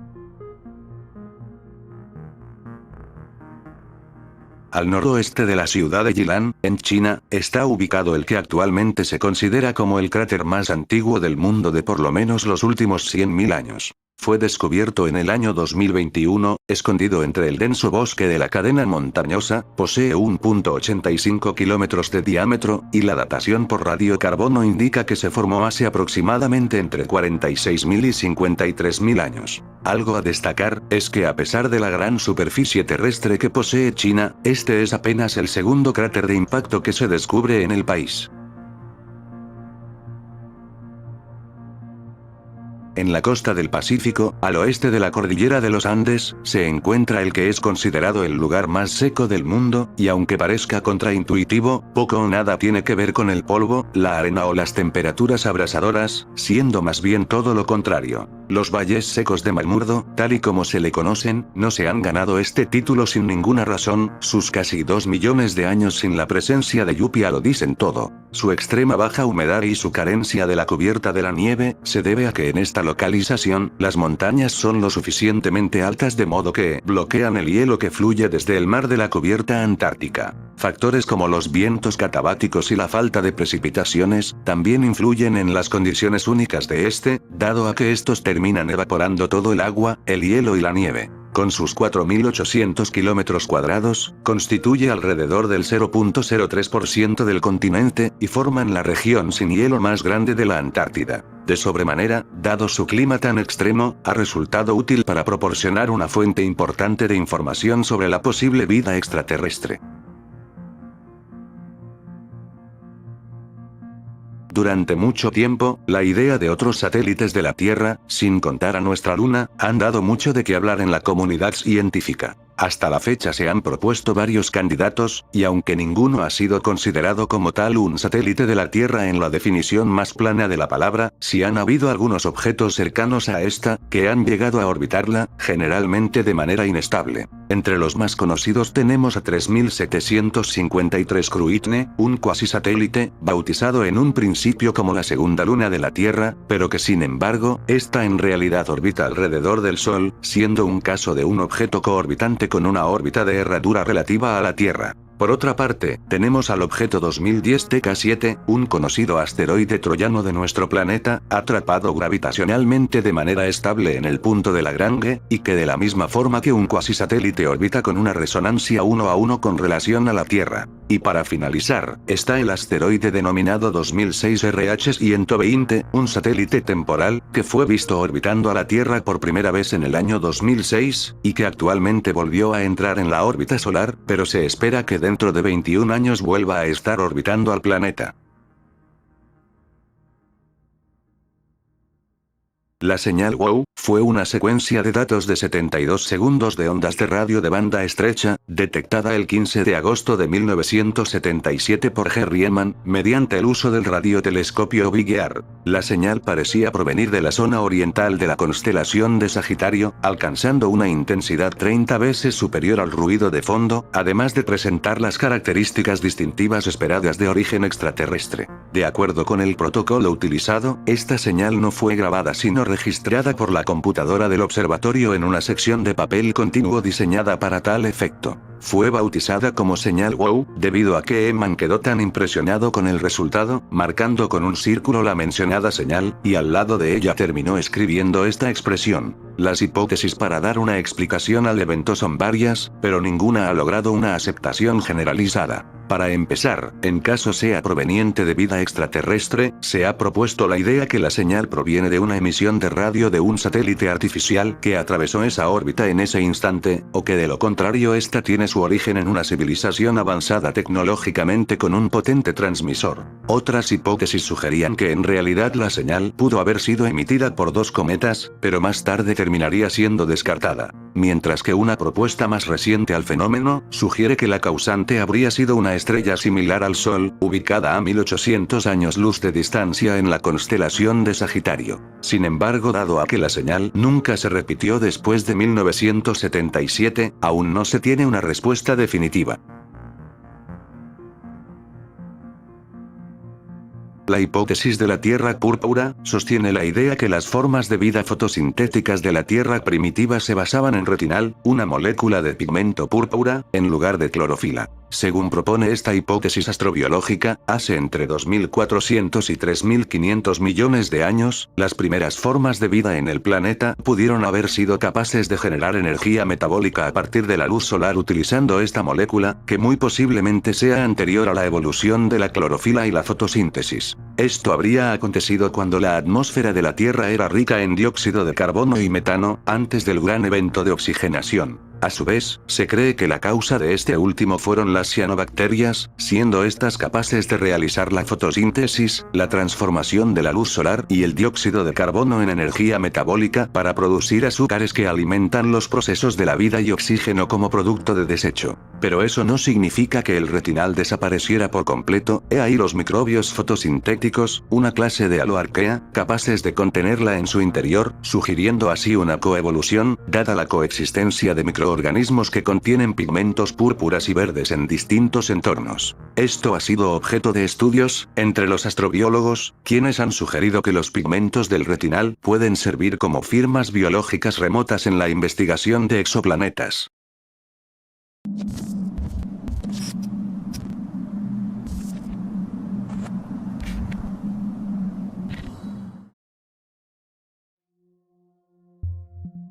Al noroeste de la ciudad de Yilan, en China, está ubicado el que actualmente se considera como el cráter más antiguo del mundo de por lo menos los últimos 100.000 años. Fue descubierto en el año 2021, escondido entre el denso bosque de la cadena montañosa, posee 1.85 kilómetros de diámetro, y la datación por radiocarbono indica que se formó hace aproximadamente entre 46.000 y 53.000 años. Algo a destacar, es que a pesar de la gran superficie terrestre que posee China, este es apenas el segundo cráter de impacto que se descubre en el país. En la costa del Pacífico, al oeste de la cordillera de los Andes, se encuentra el que es considerado el lugar más seco del mundo, y aunque parezca contraintuitivo, poco o nada tiene que ver con el polvo, la arena o las temperaturas abrasadoras, siendo más bien todo lo contrario. Los valles secos de Marmurdo, tal y como se le conocen, no se han ganado este título sin ninguna razón, sus casi 2 millones de años sin la presencia de lluvia lo dicen todo. Su extrema baja humedad y su carencia de la cubierta de la nieve, se debe a que en esta localización, las montañas son lo suficientemente altas de modo que bloquean el hielo que fluye desde el mar de la cubierta antártica. Factores como los vientos catabáticos y la falta de precipitaciones, también influyen en las condiciones únicas de este, dado a que estos terminan evaporando todo el agua, el hielo y la nieve. Con sus 4.800 kilómetros cuadrados, constituye alrededor del 0.03% del continente, y forman la región sin hielo más grande de la Antártida. De sobremanera, dado su clima tan extremo, ha resultado útil para proporcionar una fuente importante de información sobre la posible vida extraterrestre. Durante mucho tiempo, la idea de otros satélites de la Tierra, sin contar a nuestra Luna, han dado mucho de qué hablar en la comunidad científica. Hasta la fecha se han propuesto varios candidatos, y aunque ninguno ha sido considerado como tal un satélite de la Tierra en la definición más plana de la palabra, sí han habido algunos objetos cercanos a esta, que han llegado a orbitarla, generalmente de manera inestable. Entre los más conocidos tenemos a 3753 Kruitne, un cuasisatélite, bautizado en un principio como la segunda luna de la Tierra, pero que sin embargo, esta en realidad orbita alrededor del Sol, siendo un caso de un objeto coorbitante con una órbita de herradura relativa a la Tierra. Por otra parte, tenemos al objeto 2010 TK7, un conocido asteroide troyano de nuestro planeta, atrapado gravitacionalmente de manera estable en el punto de Lagrange, y que de la misma forma que un cuasisatélite orbita con una resonancia 1 a 1 con relación a la Tierra. Y para finalizar, está el asteroide denominado 2006 RH120, un satélite temporal, que fue visto orbitando a la Tierra por primera vez en el año 2006, y que actualmente volvió a entrar en la órbita solar, pero se espera que dentro de 21 años vuelva a estar orbitando al planeta. La señal WOW fue una secuencia de datos de 72 segundos de ondas de radio de banda estrecha, detectada el 15 de agosto de 1977 por Jerry Eman, mediante el uso del radiotelescopio Big Ear. La señal parecía provenir de la zona oriental de la constelación de Sagitario, alcanzando una intensidad 30 veces superior al ruido de fondo, además de presentar las características distintivas esperadas de origen extraterrestre. De acuerdo con el protocolo utilizado, esta señal no fue grabada sino registrada por la computadora del observatorio en una sección de papel continuo diseñada para tal efecto. Fue bautizada como señal WOW, debido a que Eman quedó tan impresionado con el resultado, marcando con un círculo la mencionada señal, y al lado de ella terminó escribiendo esta expresión. Las hipótesis para dar una explicación al evento son varias, pero ninguna ha logrado una aceptación generalizada. Para empezar, en caso sea proveniente de vida extraterrestre, se ha propuesto la idea que la señal proviene de una emisión de radio de un satélite artificial que atravesó esa órbita en ese instante, o que de lo contrario esta tiene su origen en una civilización avanzada tecnológicamente con un potente transmisor. Otras hipótesis sugerían que en realidad la señal pudo haber sido emitida por dos cometas, pero más tarde terminaría siendo descartada. Mientras que una propuesta más reciente al fenómeno, sugiere que la causante habría sido una estrella similar al Sol, ubicada a 1800 años luz de distancia en la constelación de Sagitario. Sin embargo, dado a que la señal nunca se repitió después de 1977, aún no se tiene una respuesta definitiva. La hipótesis de la Tierra púrpura sostiene la idea que las formas de vida fotosintéticas de la Tierra primitiva se basaban en retinal, una molécula de pigmento púrpura, en lugar de clorofila. Según propone esta hipótesis astrobiológica, hace entre 2.400 y 3.500 millones de años, las primeras formas de vida en el planeta pudieron haber sido capaces de generar energía metabólica a partir de la luz solar utilizando esta molécula, que muy posiblemente sea anterior a la evolución de la clorofila y la fotosíntesis. Esto habría acontecido cuando la atmósfera de la Tierra era rica en dióxido de carbono y metano, antes del gran evento de oxigenación. A su vez, se cree que la causa de este último fueron las cianobacterias, siendo estas capaces de realizar la fotosíntesis, la transformación de la luz solar y el dióxido de carbono en energía metabólica para producir azúcares que alimentan los procesos de la vida y oxígeno como producto de desecho. Pero eso no significa que el retinal desapareciera por completo, he ahí los microbios fotosintéticos, una clase de aloarquea, capaces de contenerla en su interior, sugiriendo así una coevolución, dada la coexistencia de microorganismos que contienen pigmentos púrpuras y verdes en distintos entornos. Esto ha sido objeto de estudios, entre los astrobiólogos, quienes han sugerido que los pigmentos del retinal pueden servir como firmas biológicas remotas en la investigación de exoplanetas.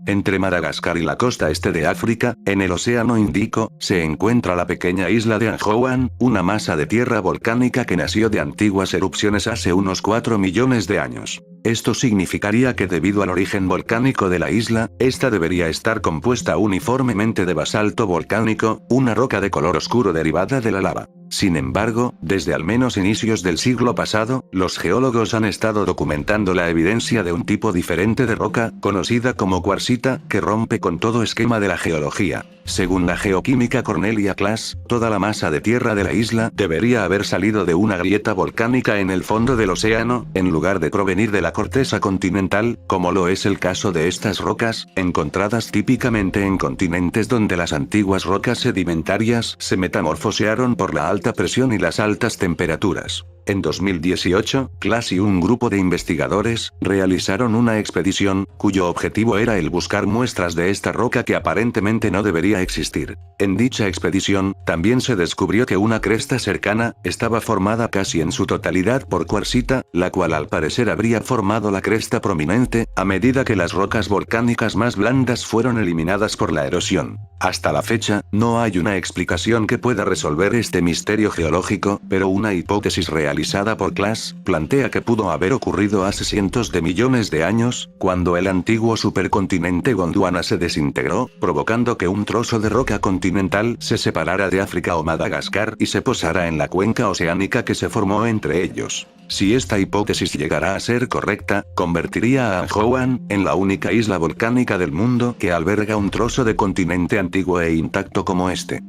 Entre Madagascar y la costa este de África, en el Océano Índico, se encuentra la pequeña isla de Anjouan, una masa de tierra volcánica que nació de antiguas erupciones hace unos 4 millones de años. Esto significaría que debido al origen volcánico de la isla, esta debería estar compuesta uniformemente de basalto volcánico, una roca de color oscuro derivada de la lava. Sin embargo, desde al menos inicios del siglo pasado, los geólogos han estado documentando la evidencia de un tipo diferente de roca, conocida como cuarcita, que rompe con todo esquema de la geología. Según la geoquímica Cornelia Class, toda la masa de tierra de la isla debería haber salido de una grieta volcánica en el fondo del océano, en lugar de provenir de la corteza continental, como lo es el caso de estas rocas, encontradas típicamente en continentes donde las antiguas rocas sedimentarias se metamorfosearon por la alta presión y las altas temperaturas. En 2018, Class y un grupo de investigadores realizaron una expedición, cuyo objetivo era el buscar muestras de esta roca que aparentemente no debería existir. En dicha expedición, también se descubrió que una cresta cercana estaba formada casi en su totalidad por cuarcita, la cual al parecer habría formado la cresta prominente, a medida que las rocas volcánicas más blandas fueron eliminadas por la erosión. Hasta la fecha, no hay una explicación que pueda resolver este misterio geológico, pero una hipótesis realizada por Class plantea que pudo haber ocurrido hace cientos de millones de años, cuando el antiguo supercontinente Gondwana se desintegró, provocando que un trozo de roca continental se separara de África o Madagascar y se posara en la cuenca oceánica que se formó entre ellos. Si esta hipótesis llegara a ser correcta, convertiría a Anjouan en la única isla volcánica del mundo que alberga un trozo de continente antiguo e intacto como este.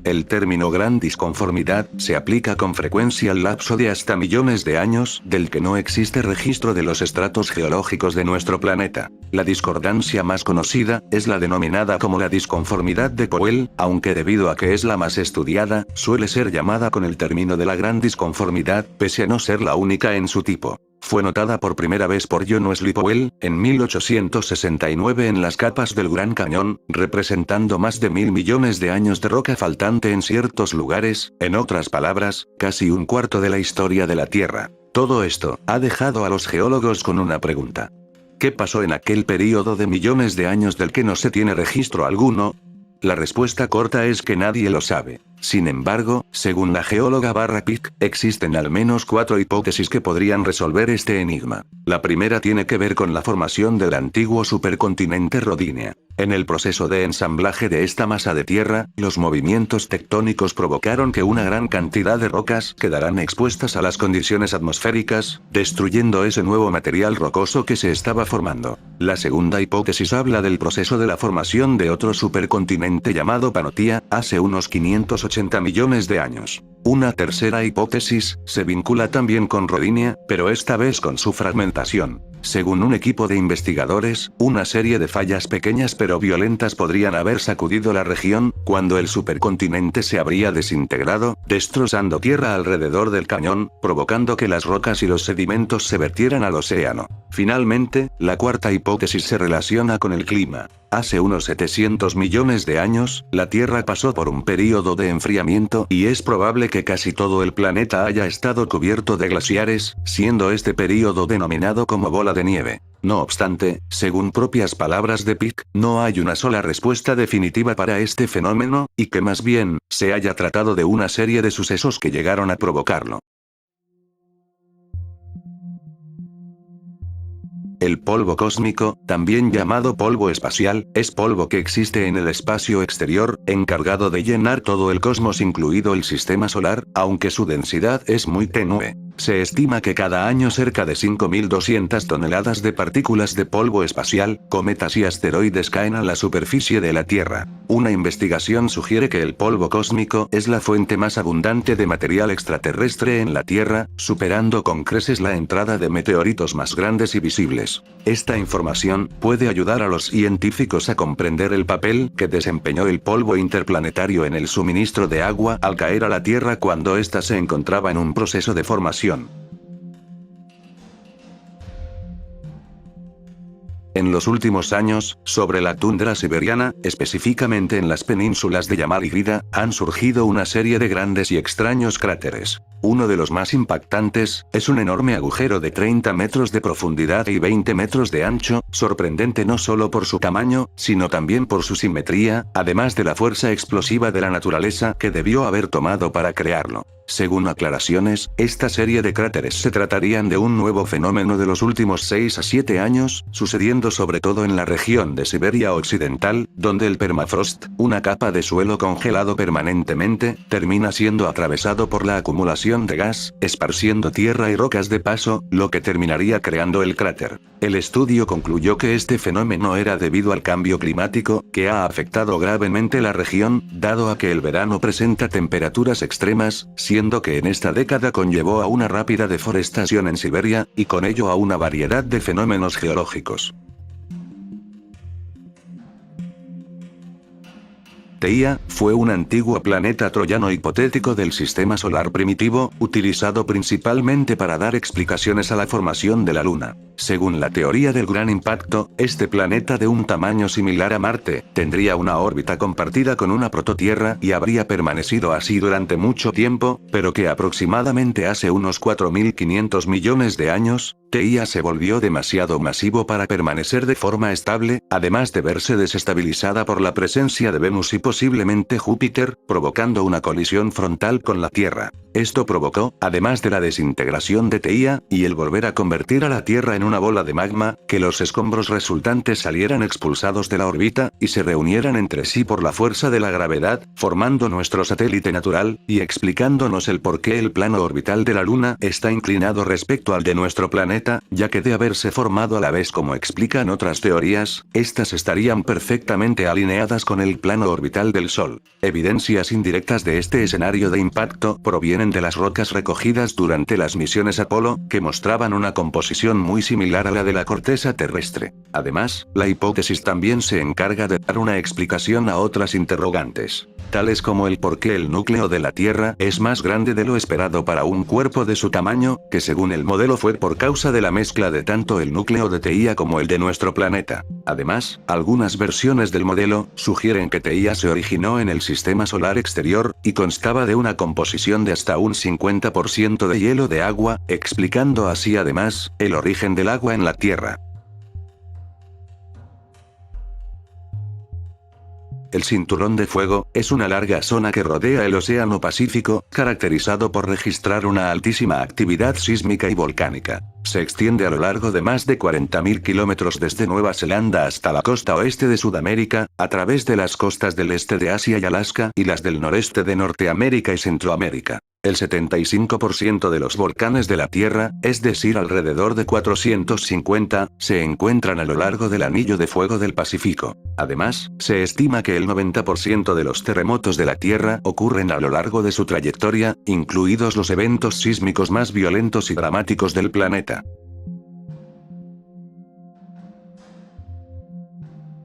El término gran disconformidad se aplica con frecuencia al lapso de hasta millones de años, del que no existe registro de los estratos geológicos de nuestro planeta. La discordancia más conocida es la denominada como la disconformidad de Powell, aunque debido a que es la más estudiada, suele ser llamada con el término de la gran disconformidad, pese a no ser la única en su tipo. Fue notada por primera vez por John Wesley Powell, en 1869 en las capas del Gran Cañón, representando más de 1.000 millones de años de roca faltante en ciertos lugares, en otras palabras, casi un cuarto de la historia de la Tierra. Todo esto ha dejado a los geólogos con una pregunta. ¿Qué pasó en aquel período de millones de años del que no se tiene registro alguno? La respuesta corta es que nadie lo sabe. Sin embargo, según la geóloga Barra Pick, existen al menos 4 hipótesis que podrían resolver este enigma. La primera tiene que ver con la formación del antiguo supercontinente Rodinia. En el proceso de ensamblaje de esta masa de tierra, los movimientos tectónicos provocaron que una gran cantidad de rocas quedaran expuestas a las condiciones atmosféricas, destruyendo ese nuevo material rocoso que se estaba formando. La segunda hipótesis habla del proceso de la formación de otro supercontinente llamado Pannotia, hace unos 580 millones de años. Una tercera hipótesis se vincula también con Rodinia, pero esta vez con su fragmentación. Según un equipo de investigadores, una serie de fallas pequeñas pero violentas podrían haber sacudido la región, cuando el supercontinente se habría desintegrado, destrozando tierra alrededor del cañón, provocando que las rocas y los sedimentos se vertieran al océano. Finalmente, la cuarta hipótesis se relaciona con el clima. Hace unos 700 millones de años, la Tierra pasó por un período de enfriamiento y es probable que casi todo el planeta haya estado cubierto de glaciares, siendo este período denominado como bola de nieve. No obstante, según propias palabras de Pick, no hay una sola respuesta definitiva para este fenómeno, y que más bien, se haya tratado de una serie de sucesos que llegaron a provocarlo. El polvo cósmico, también llamado polvo espacial, es polvo que existe en el espacio exterior, encargado de llenar todo el cosmos incluido el sistema solar, aunque su densidad es muy tenue. Se estima que cada año cerca de 5.200 toneladas de partículas de polvo espacial, cometas y asteroides caen a la superficie de la Tierra. Una investigación sugiere que el polvo cósmico es la fuente más abundante de material extraterrestre en la Tierra, superando con creces la entrada de meteoritos más grandes y visibles. Esta información puede ayudar a los científicos a comprender el papel que desempeñó el polvo interplanetario en el suministro de agua al caer a la Tierra cuando ésta se encontraba en un proceso de formación. En los últimos años, sobre la tundra siberiana, específicamente en las penínsulas de Yamal y Grida, han surgido una serie de grandes y extraños cráteres. Uno de los más impactantes, es un enorme agujero de 30 metros de profundidad y 20 metros de ancho, sorprendente no solo por su tamaño, sino también por su simetría, además de la fuerza explosiva de la naturaleza que debió haber tomado para crearlo. Según aclaraciones, esta serie de cráteres se tratarían de un nuevo fenómeno de los últimos 6 a 7 años, sucediendo sobre todo en la región de Siberia Occidental, donde el permafrost, una capa de suelo congelado permanentemente, termina siendo atravesado por la acumulación de gas, esparciendo tierra y rocas de paso, lo que terminaría creando el cráter. El estudio concluyó que este fenómeno era debido al cambio climático, que ha afectado gravemente la región, dado a que el verano presenta temperaturas extremas, siendo que en esta década conllevó a una rápida deforestación en Siberia, y con ello a una variedad de fenómenos geológicos. Theia fue un antiguo planeta troyano hipotético del sistema solar primitivo, utilizado principalmente para dar explicaciones a la formación de la Luna. Según la teoría del gran impacto, este planeta de un tamaño similar a Marte, tendría una órbita compartida con una prototierra y habría permanecido así durante mucho tiempo, pero que aproximadamente hace unos 4.500 millones de años, Theia se volvió demasiado masivo para permanecer de forma estable, además de verse desestabilizada por la presencia de Venus y posiblemente Júpiter, provocando una colisión frontal con la Tierra. Esto provocó, además de la desintegración de Theia, y el volver a convertir a la Tierra en una bola de magma, que los escombros resultantes salieran expulsados de la órbita, y se reunieran entre sí por la fuerza de la gravedad, formando nuestro satélite natural, y explicándonos el por qué el plano orbital de la Luna está inclinado respecto al de nuestro planeta, ya que de haberse formado a la vez como explican otras teorías, estas estarían perfectamente alineadas con el plano orbital del Sol. Evidencias indirectas de este escenario de impacto provienen de las rocas recogidas durante las misiones Apolo, que mostraban una composición muy similar a la de la corteza terrestre. Además, la hipótesis también se encarga de dar una explicación a otras interrogantes, tales como el por qué el núcleo de la Tierra es más grande de lo esperado para un cuerpo de su tamaño, que según el modelo fue por causa de la mezcla de tanto el núcleo de Theia como el de nuestro planeta. Además, algunas versiones del modelo sugieren que Theia se originó en el sistema solar exterior, y constaba de una composición de hasta un 50% de hielo de agua, explicando así además, el origen del agua en la Tierra. El cinturón de fuego es una larga zona que rodea el Océano Pacífico, caracterizado por registrar una altísima actividad sísmica y volcánica. Se extiende a lo largo de más de 40.000 kilómetros desde Nueva Zelanda hasta la costa oeste de Sudamérica, a través de las costas del este de Asia y Alaska y las del noreste de Norteamérica y Centroamérica. El 75% de los volcanes de la Tierra, es decir alrededor de 450, se encuentran a lo largo del anillo de fuego del Pacífico. Además, se estima que el 90% de los terremotos de la Tierra ocurren a lo largo de su trayectoria, incluidos los eventos sísmicos más violentos y dramáticos del planeta.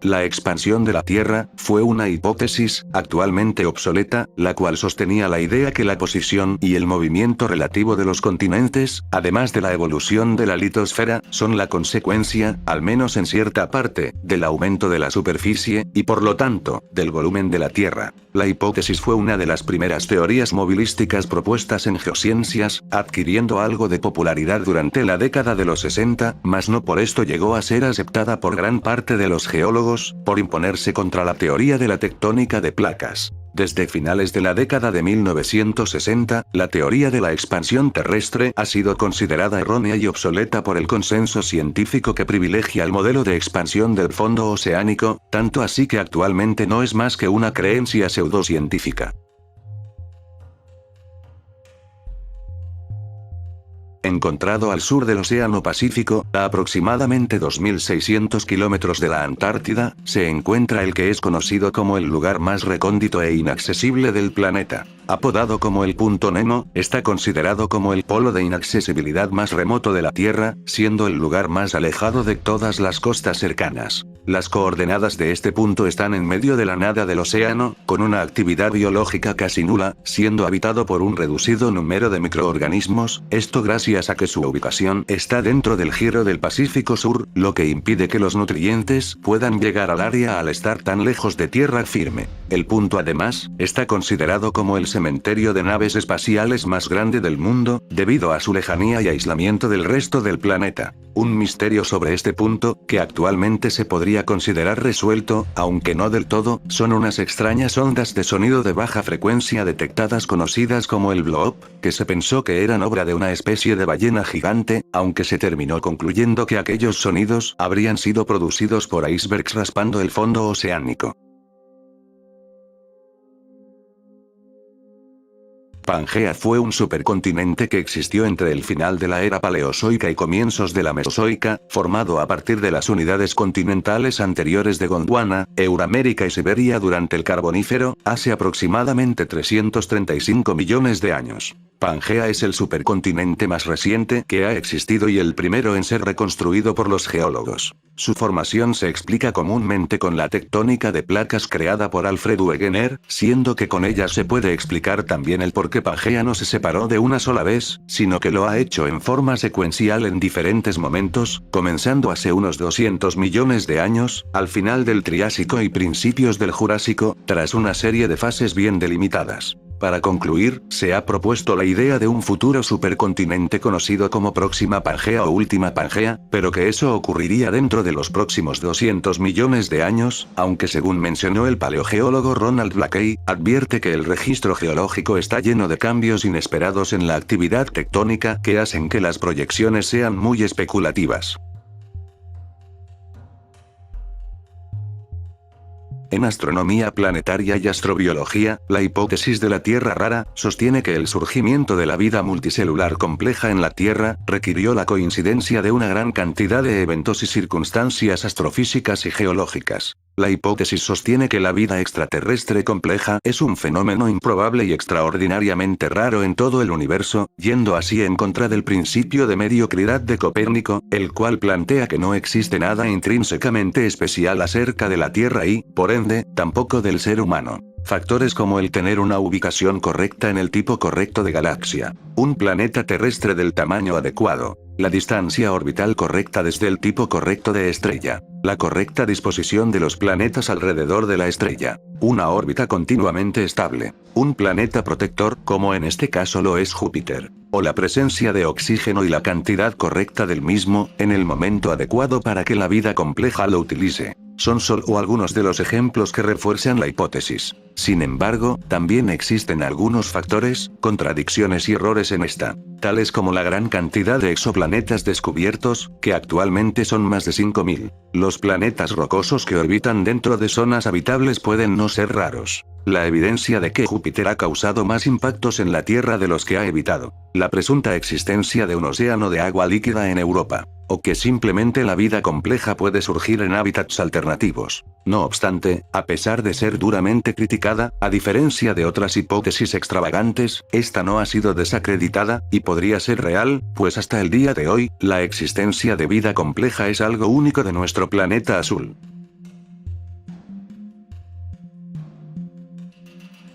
La expansión de la Tierra fue una hipótesis, actualmente obsoleta, la cual sostenía la idea que la posición y el movimiento relativo de los continentes, además de la evolución de la litosfera, son la consecuencia, al menos en cierta parte, del aumento de la superficie, y por lo tanto, del volumen de la Tierra. La hipótesis fue una de las primeras teorías movilísticas propuestas en geociencias, adquiriendo algo de popularidad durante la década de los 60, mas no por esto llegó a ser aceptada por gran parte de los geólogos, por imponerse contra la teoría de la tectónica de placas. Desde finales de la década de 1960, la teoría de la expansión terrestre ha sido considerada errónea y obsoleta por el consenso científico que privilegia el modelo de expansión del fondo oceánico, tanto así que actualmente no es más que una creencia pseudocientífica. Encontrado al sur del Océano Pacífico, a aproximadamente 2.600 kilómetros de la Antártida, se encuentra el que es conocido como el lugar más recóndito e inaccesible del planeta. Apodado como el Punto Nemo, está considerado como el polo de inaccesibilidad más remoto de la Tierra, siendo el lugar más alejado de todas las costas cercanas. Las coordenadas de este punto están en medio de la nada del océano, con una actividad biológica casi nula, siendo habitado por un reducido número de microorganismos, esto gracias a que su ubicación está dentro del giro del Pacífico Sur, lo que impide que los nutrientes puedan llegar al área al estar tan lejos de tierra firme. El punto además, está considerado como el cementerio de naves espaciales más grande del mundo, debido a su lejanía y aislamiento del resto del planeta. Un misterio sobre este punto, que actualmente se podría considerar resuelto, aunque no del todo, son unas extrañas ondas de sonido de baja frecuencia detectadas conocidas como el blow-up, que se pensó que eran obra de una especie de ballena gigante, aunque se terminó concluyendo que aquellos sonidos habrían sido producidos por icebergs raspando el fondo oceánico. Pangea fue un supercontinente que existió entre el final de la era paleozoica y comienzos de la mesozoica, formado a partir de las unidades continentales anteriores de Gondwana, Euramérica y Siberia durante el Carbonífero, hace aproximadamente 335 millones de años. Pangea es el supercontinente más reciente que ha existido y el primero en ser reconstruido por los geólogos. Su formación se explica comúnmente con la tectónica de placas creada por Alfred Wegener, siendo que con ella se puede explicar también el por qué Pangea no se separó de una sola vez, sino que lo ha hecho en forma secuencial en diferentes momentos, comenzando hace unos 200 millones de años, al final del Triásico y principios del Jurásico, tras una serie de fases bien delimitadas. Para concluir, se ha propuesto la idea de un futuro supercontinente conocido como Próxima Pangea o Última Pangea, pero que eso ocurriría dentro de los próximos 200 millones de años, aunque según mencionó el paleogeólogo Ronald Blakey, advierte que el registro geológico está lleno de cambios inesperados en la actividad tectónica que hacen que las proyecciones sean muy especulativas. En astronomía planetaria y astrobiología, la hipótesis de la Tierra rara sostiene que el surgimiento de la vida multicelular compleja en la Tierra requirió la coincidencia de una gran cantidad de eventos y circunstancias astrofísicas y geológicas. La hipótesis sostiene que la vida extraterrestre compleja es un fenómeno improbable y extraordinariamente raro en todo el universo, yendo así en contra del principio de mediocridad de Copérnico, el cual plantea que no existe nada intrínsecamente especial acerca de la Tierra y, por ende, tampoco del ser humano. Factores como el tener una ubicación correcta en el tipo correcto de galaxia, un planeta terrestre del tamaño adecuado, la distancia orbital correcta desde el tipo correcto de estrella, la correcta disposición de los planetas alrededor de la estrella, una órbita continuamente estable, un planeta protector, como en este caso lo es Júpiter, o la presencia de oxígeno y la cantidad correcta del mismo, en el momento adecuado para que la vida compleja lo utilice. Son solo algunos de los ejemplos que refuerzan la hipótesis. Sin embargo, también existen algunos factores, contradicciones y errores en esta, tales como la gran cantidad de exoplanetas descubiertos, que actualmente son más de 5.000. Los planetas rocosos que orbitan dentro de zonas habitables pueden no ser raros. La evidencia de que Júpiter ha causado más impactos en la Tierra de los que ha evitado. La presunta existencia de un océano de agua líquida en Europa. O que simplemente la vida compleja puede surgir en hábitats alternativos. No obstante, a pesar de ser duramente criticada, a diferencia de otras hipótesis extravagantes, esta no ha sido desacreditada, y podría ser real, pues hasta el día de hoy, la existencia de vida compleja es algo único de nuestro planeta azul.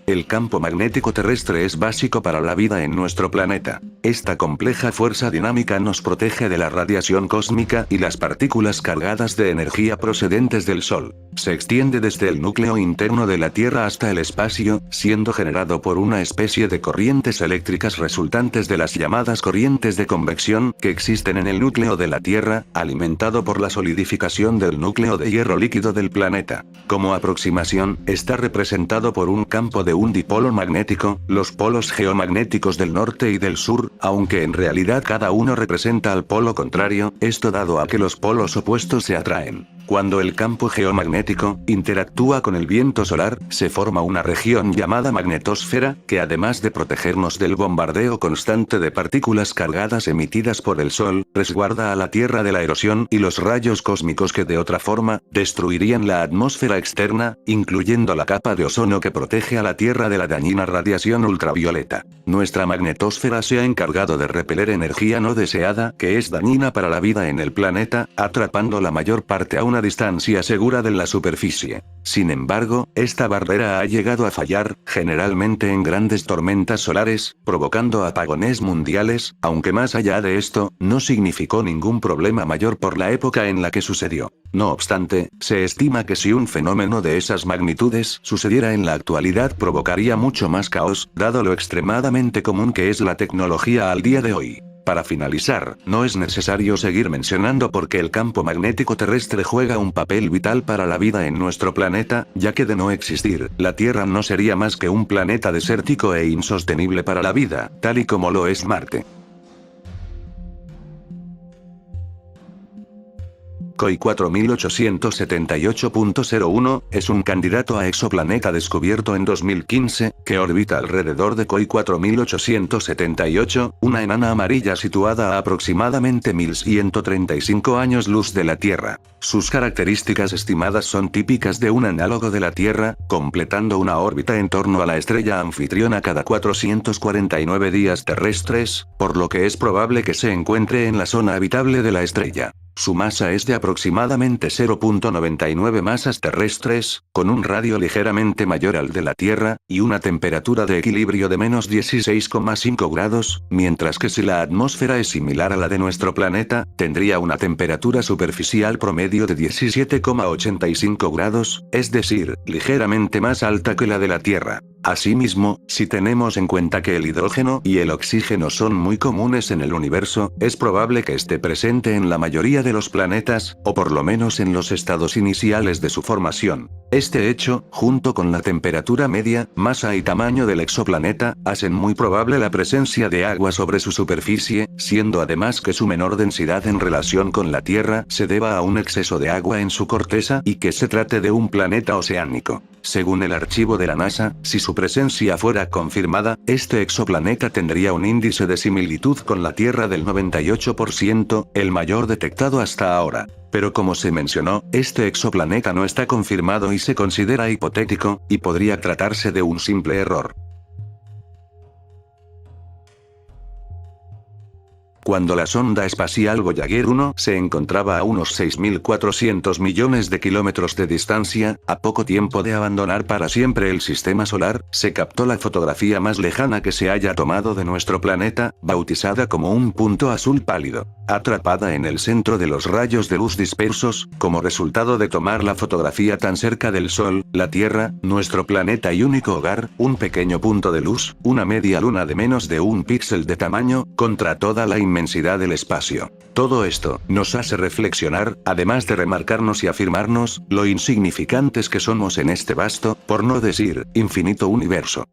El campo magnético terrestre es básico para la vida en nuestro planeta. Esta compleja fuerza dinámica nos protege de la radiación cósmica y las partículas cargadas de energía procedentes del Sol. Se extiende desde el núcleo interno de la Tierra hasta el espacio, siendo generado por una especie de corrientes eléctricas resultantes de las llamadas corrientes de convección que existen en el núcleo de la Tierra, alimentado por la solidificación del núcleo de hierro líquido del planeta. Como aproximación, está representado por un campo de un dipolo magnético, los polos geomagnéticos del norte y del sur, aunque en realidad cada uno representa al polo contrario, esto dado a que los polos opuestos se atraen. Cuando el campo geomagnético interactúa con el viento solar, se forma una región llamada magnetosfera, que además de protegernos del bombardeo constante de partículas cargadas emitidas por el Sol, resguarda a la Tierra de la erosión y los rayos cósmicos que de otra forma, destruirían la atmósfera externa, incluyendo la capa de ozono que protege a la Tierra de la dañina radiación ultravioleta. Nuestra magnetosfera se ha encargado de repeler energía no deseada, que es dañina para la vida en el planeta, atrapando la mayor parte a una una distancia segura de la superficie. Sin embargo, esta barrera ha llegado a fallar, generalmente en grandes tormentas solares, provocando apagones mundiales, aunque más allá de esto, no significó ningún problema mayor por la época en la que sucedió. No obstante, se estima que si un fenómeno de esas magnitudes sucediera en la actualidad provocaría mucho más caos, dado lo extremadamente común que es la tecnología al día de hoy. Para finalizar, no es necesario seguir mencionando por qué el campo magnético terrestre juega un papel vital para la vida en nuestro planeta, ya que de no existir, la Tierra no sería más que un planeta desértico e insostenible para la vida, tal y como lo es Marte. KOI 4878.01, es un candidato a exoplaneta descubierto en 2015, que orbita alrededor de KOI 4878, una enana amarilla situada a aproximadamente 1135 años luz de la Tierra. Sus características estimadas son típicas de un análogo de la Tierra, completando una órbita en torno a la estrella anfitriona cada 449 días terrestres, por lo que es probable que se encuentre en la zona habitable de la estrella. Su masa es de aproximadamente 0.99 masas terrestres, con un radio ligeramente mayor al de la Tierra, y una temperatura de equilibrio de menos 16,5 grados, mientras que si la atmósfera es similar a la de nuestro planeta, tendría una temperatura superficial promedio de 17,85 grados, es decir, ligeramente más alta que la de la Tierra. Asimismo, si tenemos en cuenta que el hidrógeno y el oxígeno son muy comunes en el universo, es probable que esté presente en la mayoría de los planetas, o por lo menos en los estados iniciales de su formación. Este hecho, junto con la temperatura media, masa y tamaño del exoplaneta, hacen muy probable la presencia de agua sobre su superficie, siendo además que su menor densidad en relación con la Tierra se deba a un exceso de agua en su corteza y que se trate de un planeta oceánico. Según el archivo de la NASA, si su presencia fuera confirmada, este exoplaneta tendría un índice de similitud con la Tierra del 98%, el mayor detectado hasta ahora. Pero como se mencionó, este exoplaneta no está confirmado y se considera hipotético, y podría tratarse de un simple error. Cuando la sonda espacial Voyager 1 se encontraba a unos 6.400 millones de kilómetros de distancia, a poco tiempo de abandonar para siempre el sistema solar, se captó la fotografía más lejana que se haya tomado de nuestro planeta, bautizada como un punto azul pálido. Atrapada en el centro de los rayos de luz dispersos, como resultado de tomar la fotografía tan cerca del Sol, la Tierra, nuestro planeta y único hogar, un pequeño punto de luz, una media luna de menos de un píxel de tamaño, contra toda la inmensidad del espacio. Todo esto nos hace reflexionar, además de remarcarnos y afirmarnos, lo insignificantes que somos en este vasto, por no decir, infinito universo.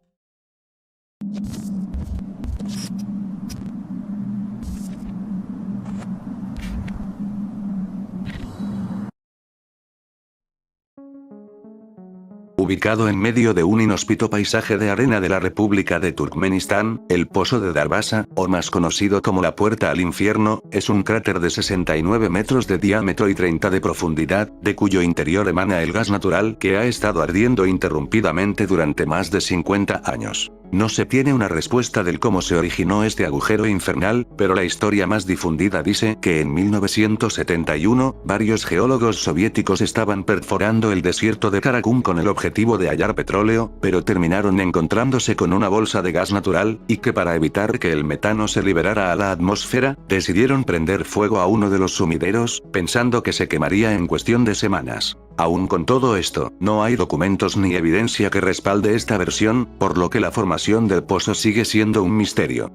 Ubicado en medio de un inhóspito paisaje de arena de la República de Turkmenistán, el Pozo de Darvasa, o más conocido como la Puerta al Infierno, es un cráter de 69 metros de diámetro y 30 de profundidad, de cuyo interior emana el gas natural que ha estado ardiendo interrumpidamente durante más de 50 años. No se tiene una respuesta del cómo se originó este agujero infernal, pero la historia más difundida dice que en 1971, varios geólogos soviéticos estaban perforando el desierto de Karakum con el objetivo de hallar petróleo, pero terminaron encontrándose con una bolsa de gas natural, y que para evitar que el metano se liberara a la atmósfera, decidieron prender fuego a uno de los sumideros, pensando que se quemaría en cuestión de semanas. Aún con todo esto, no hay documentos ni evidencia que respalde esta versión, por lo que la formación del pozo sigue siendo un misterio.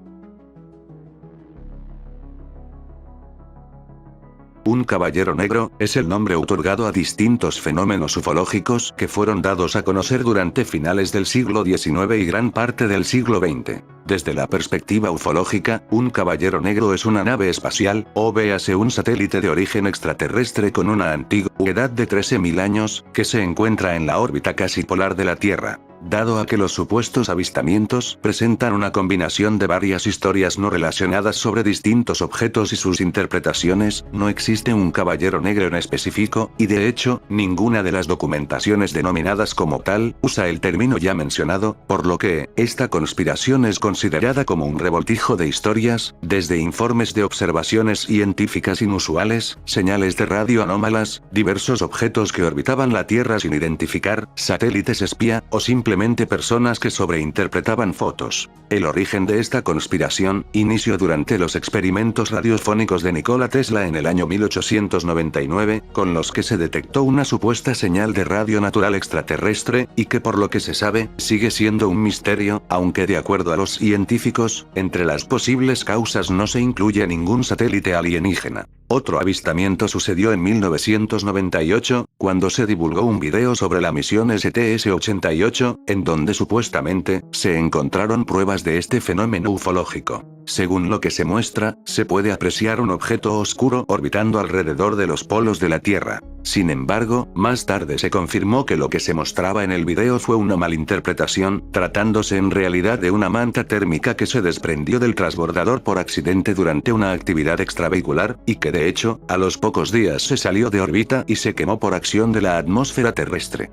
Un caballero negro, es el nombre otorgado a distintos fenómenos ufológicos que fueron dados a conocer durante finales del siglo XIX y gran parte del siglo XX. Desde la perspectiva ufológica, un caballero negro es una nave espacial, o véase un satélite de origen extraterrestre con una antigüedad de 13.000 años, que se encuentra en la órbita casi polar de la Tierra. Dado a que los supuestos avistamientos presentan una combinación de varias historias no relacionadas sobre distintos objetos y sus interpretaciones, no existe un caballero negro en específico, y de hecho, ninguna de las documentaciones denominadas como tal usa el término ya mencionado, por lo que, esta conspiración es considerada como un revoltijo de historias, desde informes de observaciones científicas inusuales, señales de radio anómalas, diversos objetos que orbitaban la Tierra sin identificar, satélites espía, o simplemente personas que sobreinterpretaban fotos. El origen de esta conspiración inició durante los experimentos radiofónicos de Nikola Tesla en el año 1899, con los que se detectó una supuesta señal de radio natural extraterrestre, y que por lo que se sabe, sigue siendo un misterio, aunque de acuerdo a los científicos, entre las posibles causas no se incluye ningún satélite alienígena. Otro avistamiento sucedió en 1998, cuando se divulgó un video sobre la misión STS-88, en donde supuestamente, se encontraron pruebas de este fenómeno ufológico. Según lo que se muestra, se puede apreciar un objeto oscuro orbitando alrededor de los polos de la Tierra. Sin embargo, más tarde se confirmó que lo que se mostraba en el video fue una malinterpretación, tratándose en realidad de una manta térmica que se desprendió del transbordador por accidente durante una actividad extravehicular, y que de hecho, a los pocos días se salió de órbita y se quemó por acción de la atmósfera terrestre.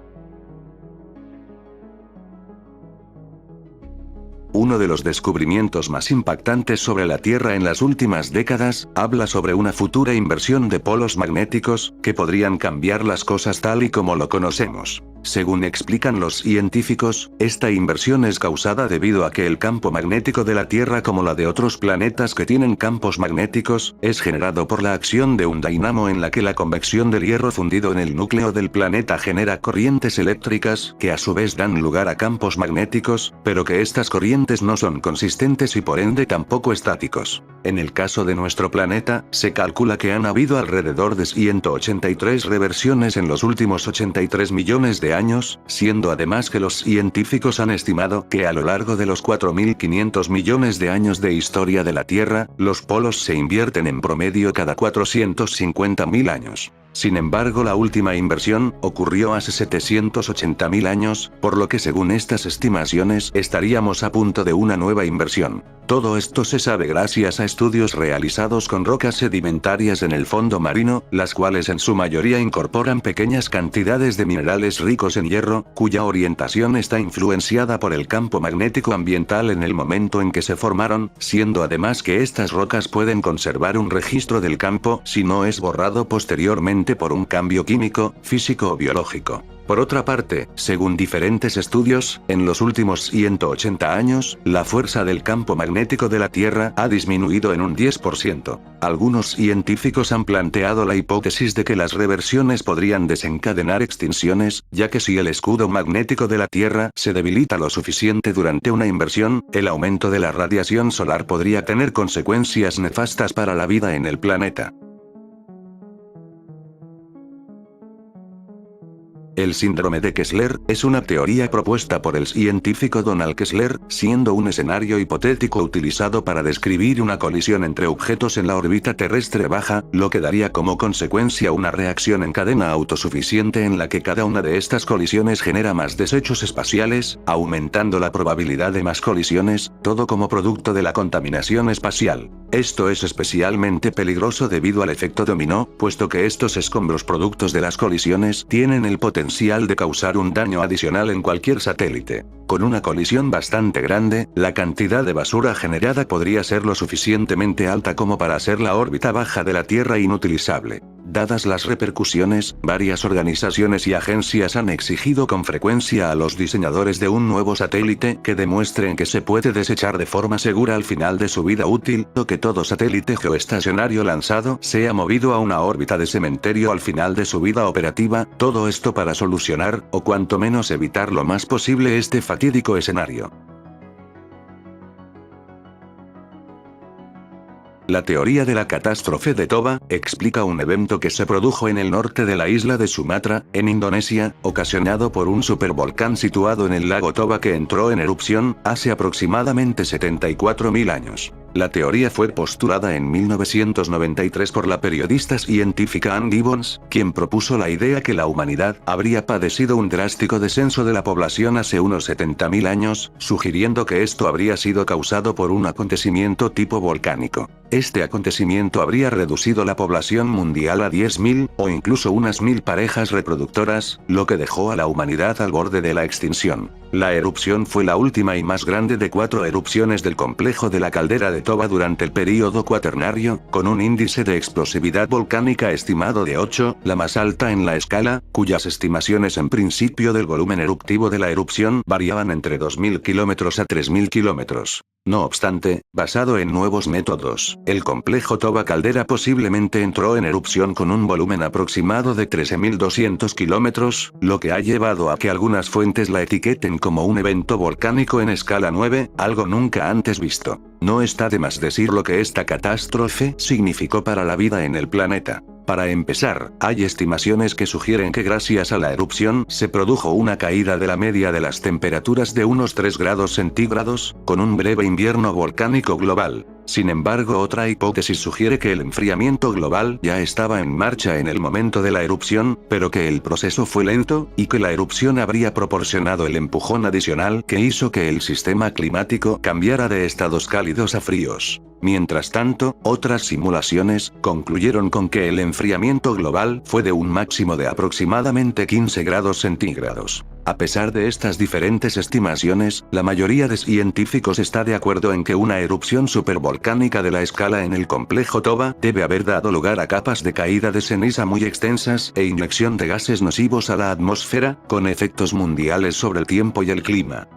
Uno de los descubrimientos más impactantes sobre la Tierra en las últimas décadas, habla sobre una futura inversión de polos magnéticos, que podrían cambiar las cosas tal y como lo conocemos. Según explican los científicos, esta inversión es causada debido a que el campo magnético de la Tierra, como la de otros planetas que tienen campos magnéticos, es generado por la acción de un dínamo en la que la convección del hierro fundido en el núcleo del planeta genera corrientes eléctricas, que a su vez dan lugar a campos magnéticos, pero que estas corrientes no son consistentes y por ende tampoco estáticos. En el caso de nuestro planeta, se calcula que han habido alrededor de 183 reversiones en los últimos 83 millones de años, siendo además que los científicos han estimado que a lo largo de los 4.500 millones de años de historia de la Tierra, los polos se invierten en promedio cada 450.000 años. Sin embargo, la última inversión ocurrió hace 780.000 años, por lo que según estas estimaciones estaríamos a punto de una nueva inversión. Todo esto se sabe gracias a estudios realizados con rocas sedimentarias en el fondo marino, las cuales en su mayoría incorporan pequeñas cantidades de minerales ricos en hierro, cuya orientación está influenciada por el campo magnético ambiental en el momento en que se formaron, siendo además que estas rocas pueden conservar un registro del campo si no es borrado posteriormente por un cambio químico, físico o biológico. Por otra parte, según diferentes estudios, en los últimos 180 años, la fuerza del campo magnético de la Tierra ha disminuido en un 10%. Algunos científicos han planteado la hipótesis de que las reversiones podrían desencadenar extinciones, ya que si el escudo magnético de la Tierra se debilita lo suficiente durante una inversión, el aumento de la radiación solar podría tener consecuencias nefastas para la vida en el planeta. El síndrome de Kessler es una teoría propuesta por el científico Donald Kessler, siendo un escenario hipotético utilizado para describir una colisión entre objetos en la órbita terrestre baja, lo que daría como consecuencia una reacción en cadena autosuficiente en la que cada una de estas colisiones genera más desechos espaciales, aumentando la probabilidad de más colisiones, todo como producto de la contaminación espacial. Esto es especialmente peligroso debido al efecto dominó, puesto que estos escombros productos de las colisiones tienen el potencial de causar un daño adicional en cualquier satélite. Con una colisión bastante grande, la cantidad de basura generada podría ser lo suficientemente alta como para hacer la órbita baja de la Tierra inutilizable. Dadas las repercusiones, varias organizaciones y agencias han exigido con frecuencia a los diseñadores de un nuevo satélite que demuestren que se puede desechar de forma segura al final de su vida útil, o que todo satélite geoestacionario lanzado sea movido a una órbita de cementerio al final de su vida operativa, todo esto para solucionar, o cuanto menos evitar lo más posible este fatídico escenario. La teoría de la catástrofe de Toba explica un evento que se produjo en el norte de la isla de Sumatra, en Indonesia, ocasionado por un supervolcán situado en el lago Toba que entró en erupción hace aproximadamente 74.000 años. La teoría fue postulada en 1993 por la periodista científica Ann Gibbons, quien propuso la idea que la humanidad habría padecido un drástico descenso de la población hace unos 70.000 años, sugiriendo que esto habría sido causado por un acontecimiento tipo volcánico. Este acontecimiento habría reducido la población mundial a 10.000, o incluso unas 1.000 parejas reproductoras, lo que dejó a la humanidad al borde de la extinción. La erupción fue la última y más grande de 4 erupciones del complejo de la caldera de Toba durante el período cuaternario, con un índice de explosividad volcánica estimado de 8, la más alta en la escala, cuyas estimaciones en principio del volumen eruptivo de la erupción variaban entre 2.000 kilómetros a 3.000 kilómetros. No obstante, basado en nuevos métodos, el complejo Toba Caldera posiblemente entró en erupción con un volumen aproximado de 13.200 kilómetros, lo que ha llevado a que algunas fuentes la etiqueten como un evento volcánico en escala 9, algo nunca antes visto. No está de más decir lo que esta catástrofe significó para la vida en el planeta. Para empezar, hay estimaciones que sugieren que gracias a la erupción se produjo una caída de la media de las temperaturas de unos 3 grados centígrados, con un breve invierno volcánico global. Sin embargo, otra hipótesis sugiere que el enfriamiento global ya estaba en marcha en el momento de la erupción, pero que el proceso fue lento, y que la erupción habría proporcionado el empujón adicional que hizo que el sistema climático cambiara de estados cálidos a fríos. Mientras tanto, otras simulaciones concluyeron con que el enfriamiento global fue de un máximo de aproximadamente 15 grados centígrados. A pesar de estas diferentes estimaciones, la mayoría de científicos está de acuerdo en que una erupción supervolcánica de la escala en el complejo Toba debe haber dado lugar a capas de caída de ceniza muy extensas e inyección de gases nocivos a la atmósfera, con efectos mundiales sobre el tiempo y el clima.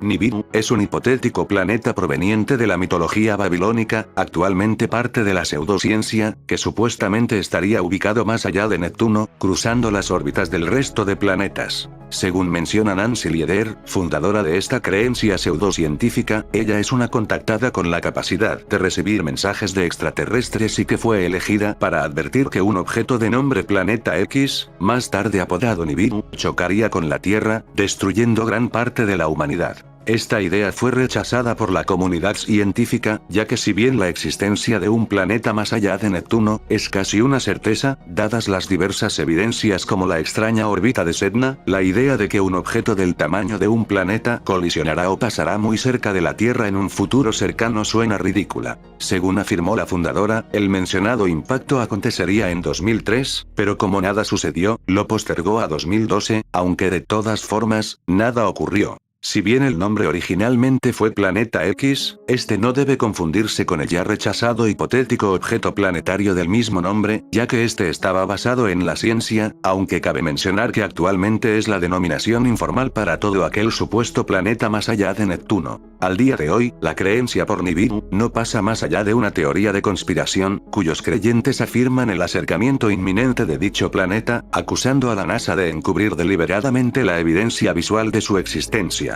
Nibiru es un hipotético planeta proveniente de la mitología babilónica, actualmente parte de la pseudociencia, que supuestamente estaría ubicado más allá de Neptuno, cruzando las órbitas del resto de planetas. Según menciona Nancy Lieder, fundadora de esta creencia pseudocientífica, ella es una contactada con la capacidad de recibir mensajes de extraterrestres y que fue elegida para advertir que un objeto de nombre Planeta X, más tarde apodado Nibiru, chocaría con la Tierra, destruyendo gran parte de la humanidad. Esta idea fue rechazada por la comunidad científica, ya que si bien la existencia de un planeta más allá de Neptuno es casi una certeza, dadas las diversas evidencias como la extraña órbita de Sedna, la idea de que un objeto del tamaño de un planeta colisionará o pasará muy cerca de la Tierra en un futuro cercano suena ridícula. Según afirmó la fundadora, el mencionado impacto acontecería en 2003, pero como nada sucedió, lo postergó a 2012, aunque de todas formas, nada ocurrió. Si bien el nombre originalmente fue Planeta X, este no debe confundirse con el ya rechazado hipotético objeto planetario del mismo nombre, ya que este estaba basado en la ciencia, aunque cabe mencionar que actualmente es la denominación informal para todo aquel supuesto planeta más allá de Neptuno. Al día de hoy, la creencia por Nibiru no pasa más allá de una teoría de conspiración, cuyos creyentes afirman el acercamiento inminente de dicho planeta, acusando a la NASA de encubrir deliberadamente la evidencia visual de su existencia.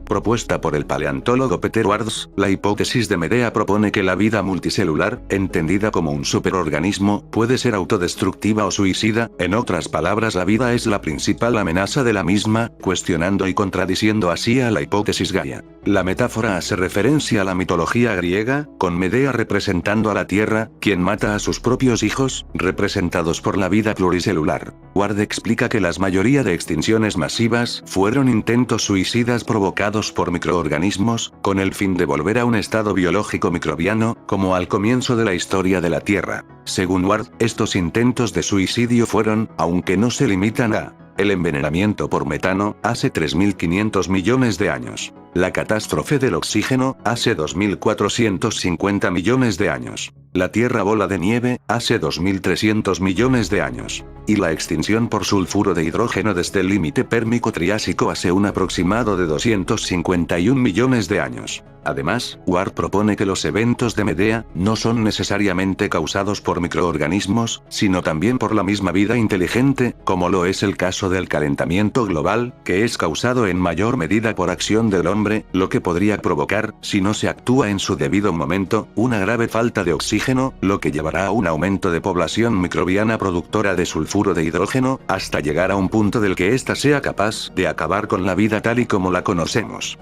Propuesta por el paleontólogo Peter Wards, la hipótesis de Medea propone que la vida multicelular, entendida como un superorganismo, puede ser autodestructiva o suicida, en otras palabras la vida es la principal amenaza de la misma, cuestionando y contradiciendo así a la hipótesis Gaia. La metáfora hace referencia a la mitología griega, con Medea representando a la Tierra, quien mata a sus propios hijos, representados por la vida pluricelular. Ward explica que la mayoría de extinciones masivas fueron intentos suicidas provocados por microorganismos, con el fin de volver a un estado biológico microbiano, como al comienzo de la historia de la Tierra. Según Ward, estos intentos de suicidio fueron, aunque no se limitan a el envenenamiento por metano, hace 3.500 millones de años. La catástrofe del oxígeno, hace 2.450 millones de años. La Tierra bola de nieve, hace 2.300 millones de años. Y la extinción por sulfuro de hidrógeno desde el límite pérmico triásico hace un aproximado de 251 millones de años. Además, Ward propone que los eventos de Medea no son necesariamente causados por microorganismos, sino también por la misma vida inteligente, como lo es el caso del calentamiento global, que es causado en mayor medida por acción del hombre nombre, lo que podría provocar, si no se actúa en su debido momento, una grave falta de oxígeno, lo que llevará a un aumento de población microbiana productora de sulfuro de hidrógeno, hasta llegar a un punto del que ésta sea capaz de acabar con la vida tal y como la conocemos.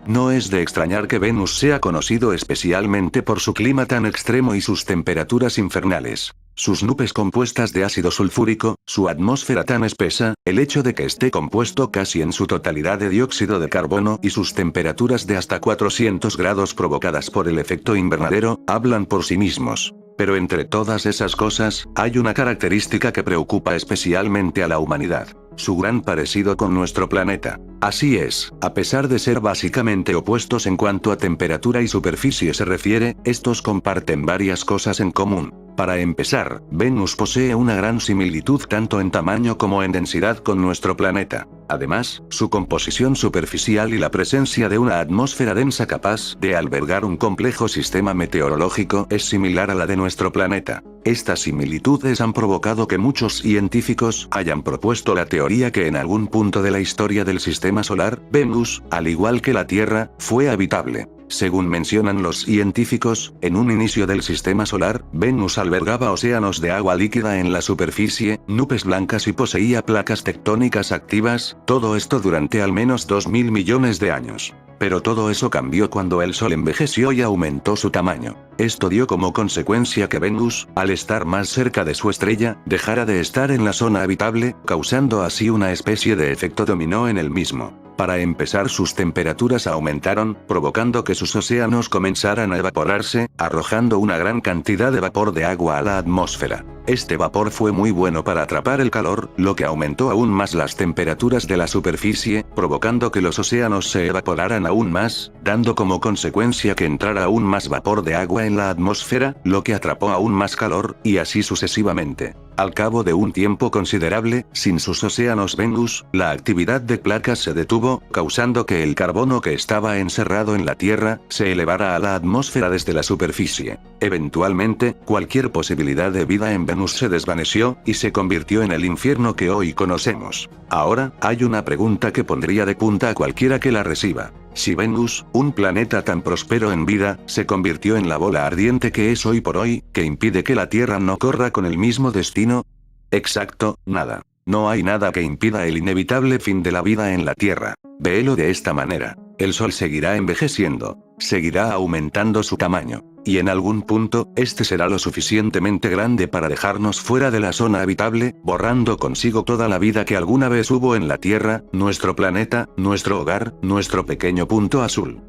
No es de extrañar que Venus sea conocido especialmente por su clima tan extremo y sus temperaturas infernales. Sus nubes compuestas de ácido sulfúrico, su atmósfera tan espesa, el hecho de que esté compuesto casi en su totalidad de dióxido de carbono y sus temperaturas de hasta 400 grados provocadas por el efecto invernadero, hablan por sí mismos. Pero entre todas esas cosas, hay una característica que preocupa especialmente a la humanidad: su gran parecido con nuestro planeta. Así es, a pesar de ser básicamente opuestos en cuanto a temperatura y superficie se refiere, estos comparten varias cosas en común. Para empezar, Venus posee una gran similitud tanto en tamaño como en densidad con nuestro planeta. Además, su composición superficial y la presencia de una atmósfera densa capaz de albergar un complejo sistema meteorológico es similar a la de nuestro planeta. Estas similitudes han provocado que muchos científicos hayan propuesto la teoría que en algún punto de la historia del sistema solar, Venus, al igual que la Tierra, fue habitable. Según mencionan los científicos, en un inicio del sistema solar, Venus albergaba océanos de agua líquida en la superficie, nubes blancas y poseía placas tectónicas activas, todo esto durante al menos 2000 millones de años. Pero todo eso cambió cuando el Sol envejeció y aumentó su tamaño. Esto dio como consecuencia que Venus, al estar más cerca de su estrella, dejara de estar en la zona habitable, causando así una especie de efecto dominó en el mismo. Para empezar, sus temperaturas aumentaron, provocando que sus océanos comenzaran a evaporarse, arrojando una gran cantidad de vapor de agua a la atmósfera. Este vapor fue muy bueno para atrapar el calor, lo que aumentó aún más las temperaturas de la superficie, provocando que los océanos se evaporaran aún más, dando como consecuencia que entrara aún más vapor de agua en la atmósfera, lo que atrapó aún más calor, y así sucesivamente. Al cabo de un tiempo considerable, sin sus océanos Venus, la actividad de placas se detuvo, causando que el carbono que estaba encerrado en la Tierra, se elevara a la atmósfera desde la superficie. Eventualmente, cualquier posibilidad de vida en Venus se desvaneció, y se convirtió en el infierno que hoy conocemos. Ahora, hay una pregunta que pondría de punta a cualquiera que la reciba. Si Venus, un planeta tan próspero en vida, se convirtió en la bola ardiente que es hoy por hoy, ¿qué impide que la Tierra no corra con el mismo destino? Exacto, nada. No hay nada que impida el inevitable fin de la vida en la Tierra. Véelo de esta manera. El Sol seguirá envejeciendo. Seguirá aumentando su tamaño. Y en algún punto, este será lo suficientemente grande para dejarnos fuera de la zona habitable, borrando consigo toda la vida que alguna vez hubo en la Tierra, nuestro planeta, nuestro hogar, nuestro pequeño punto azul.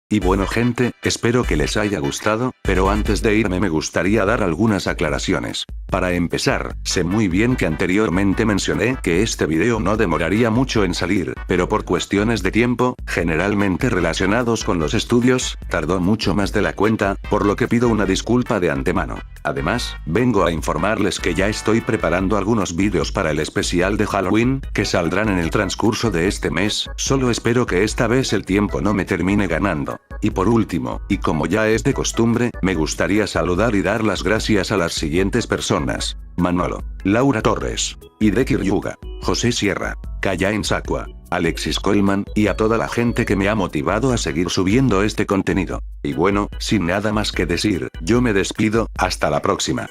Y bueno gente, espero que les haya gustado, pero antes de irme me gustaría dar algunas aclaraciones. Para empezar, sé muy bien que anteriormente mencioné que este video no demoraría mucho en salir, pero por cuestiones de tiempo, generalmente relacionados con los estudios, tardó mucho más de la cuenta, por lo que pido una disculpa de antemano. Además, vengo a informarles que ya estoy preparando algunos vídeos para el especial de Halloween, que saldrán en el transcurso de este mes, solo espero que esta vez el tiempo no me termine ganando. Y por último, y como ya es de costumbre, me gustaría saludar y dar las gracias a las siguientes personas: Manolo, Laura Torres, Hideki Ryuga, José Sierra, Kayain Sakwa, Alexis Coleman, y a toda la gente que me ha motivado a seguir subiendo este contenido. Y bueno, sin nada más que decir, yo me despido, hasta la próxima.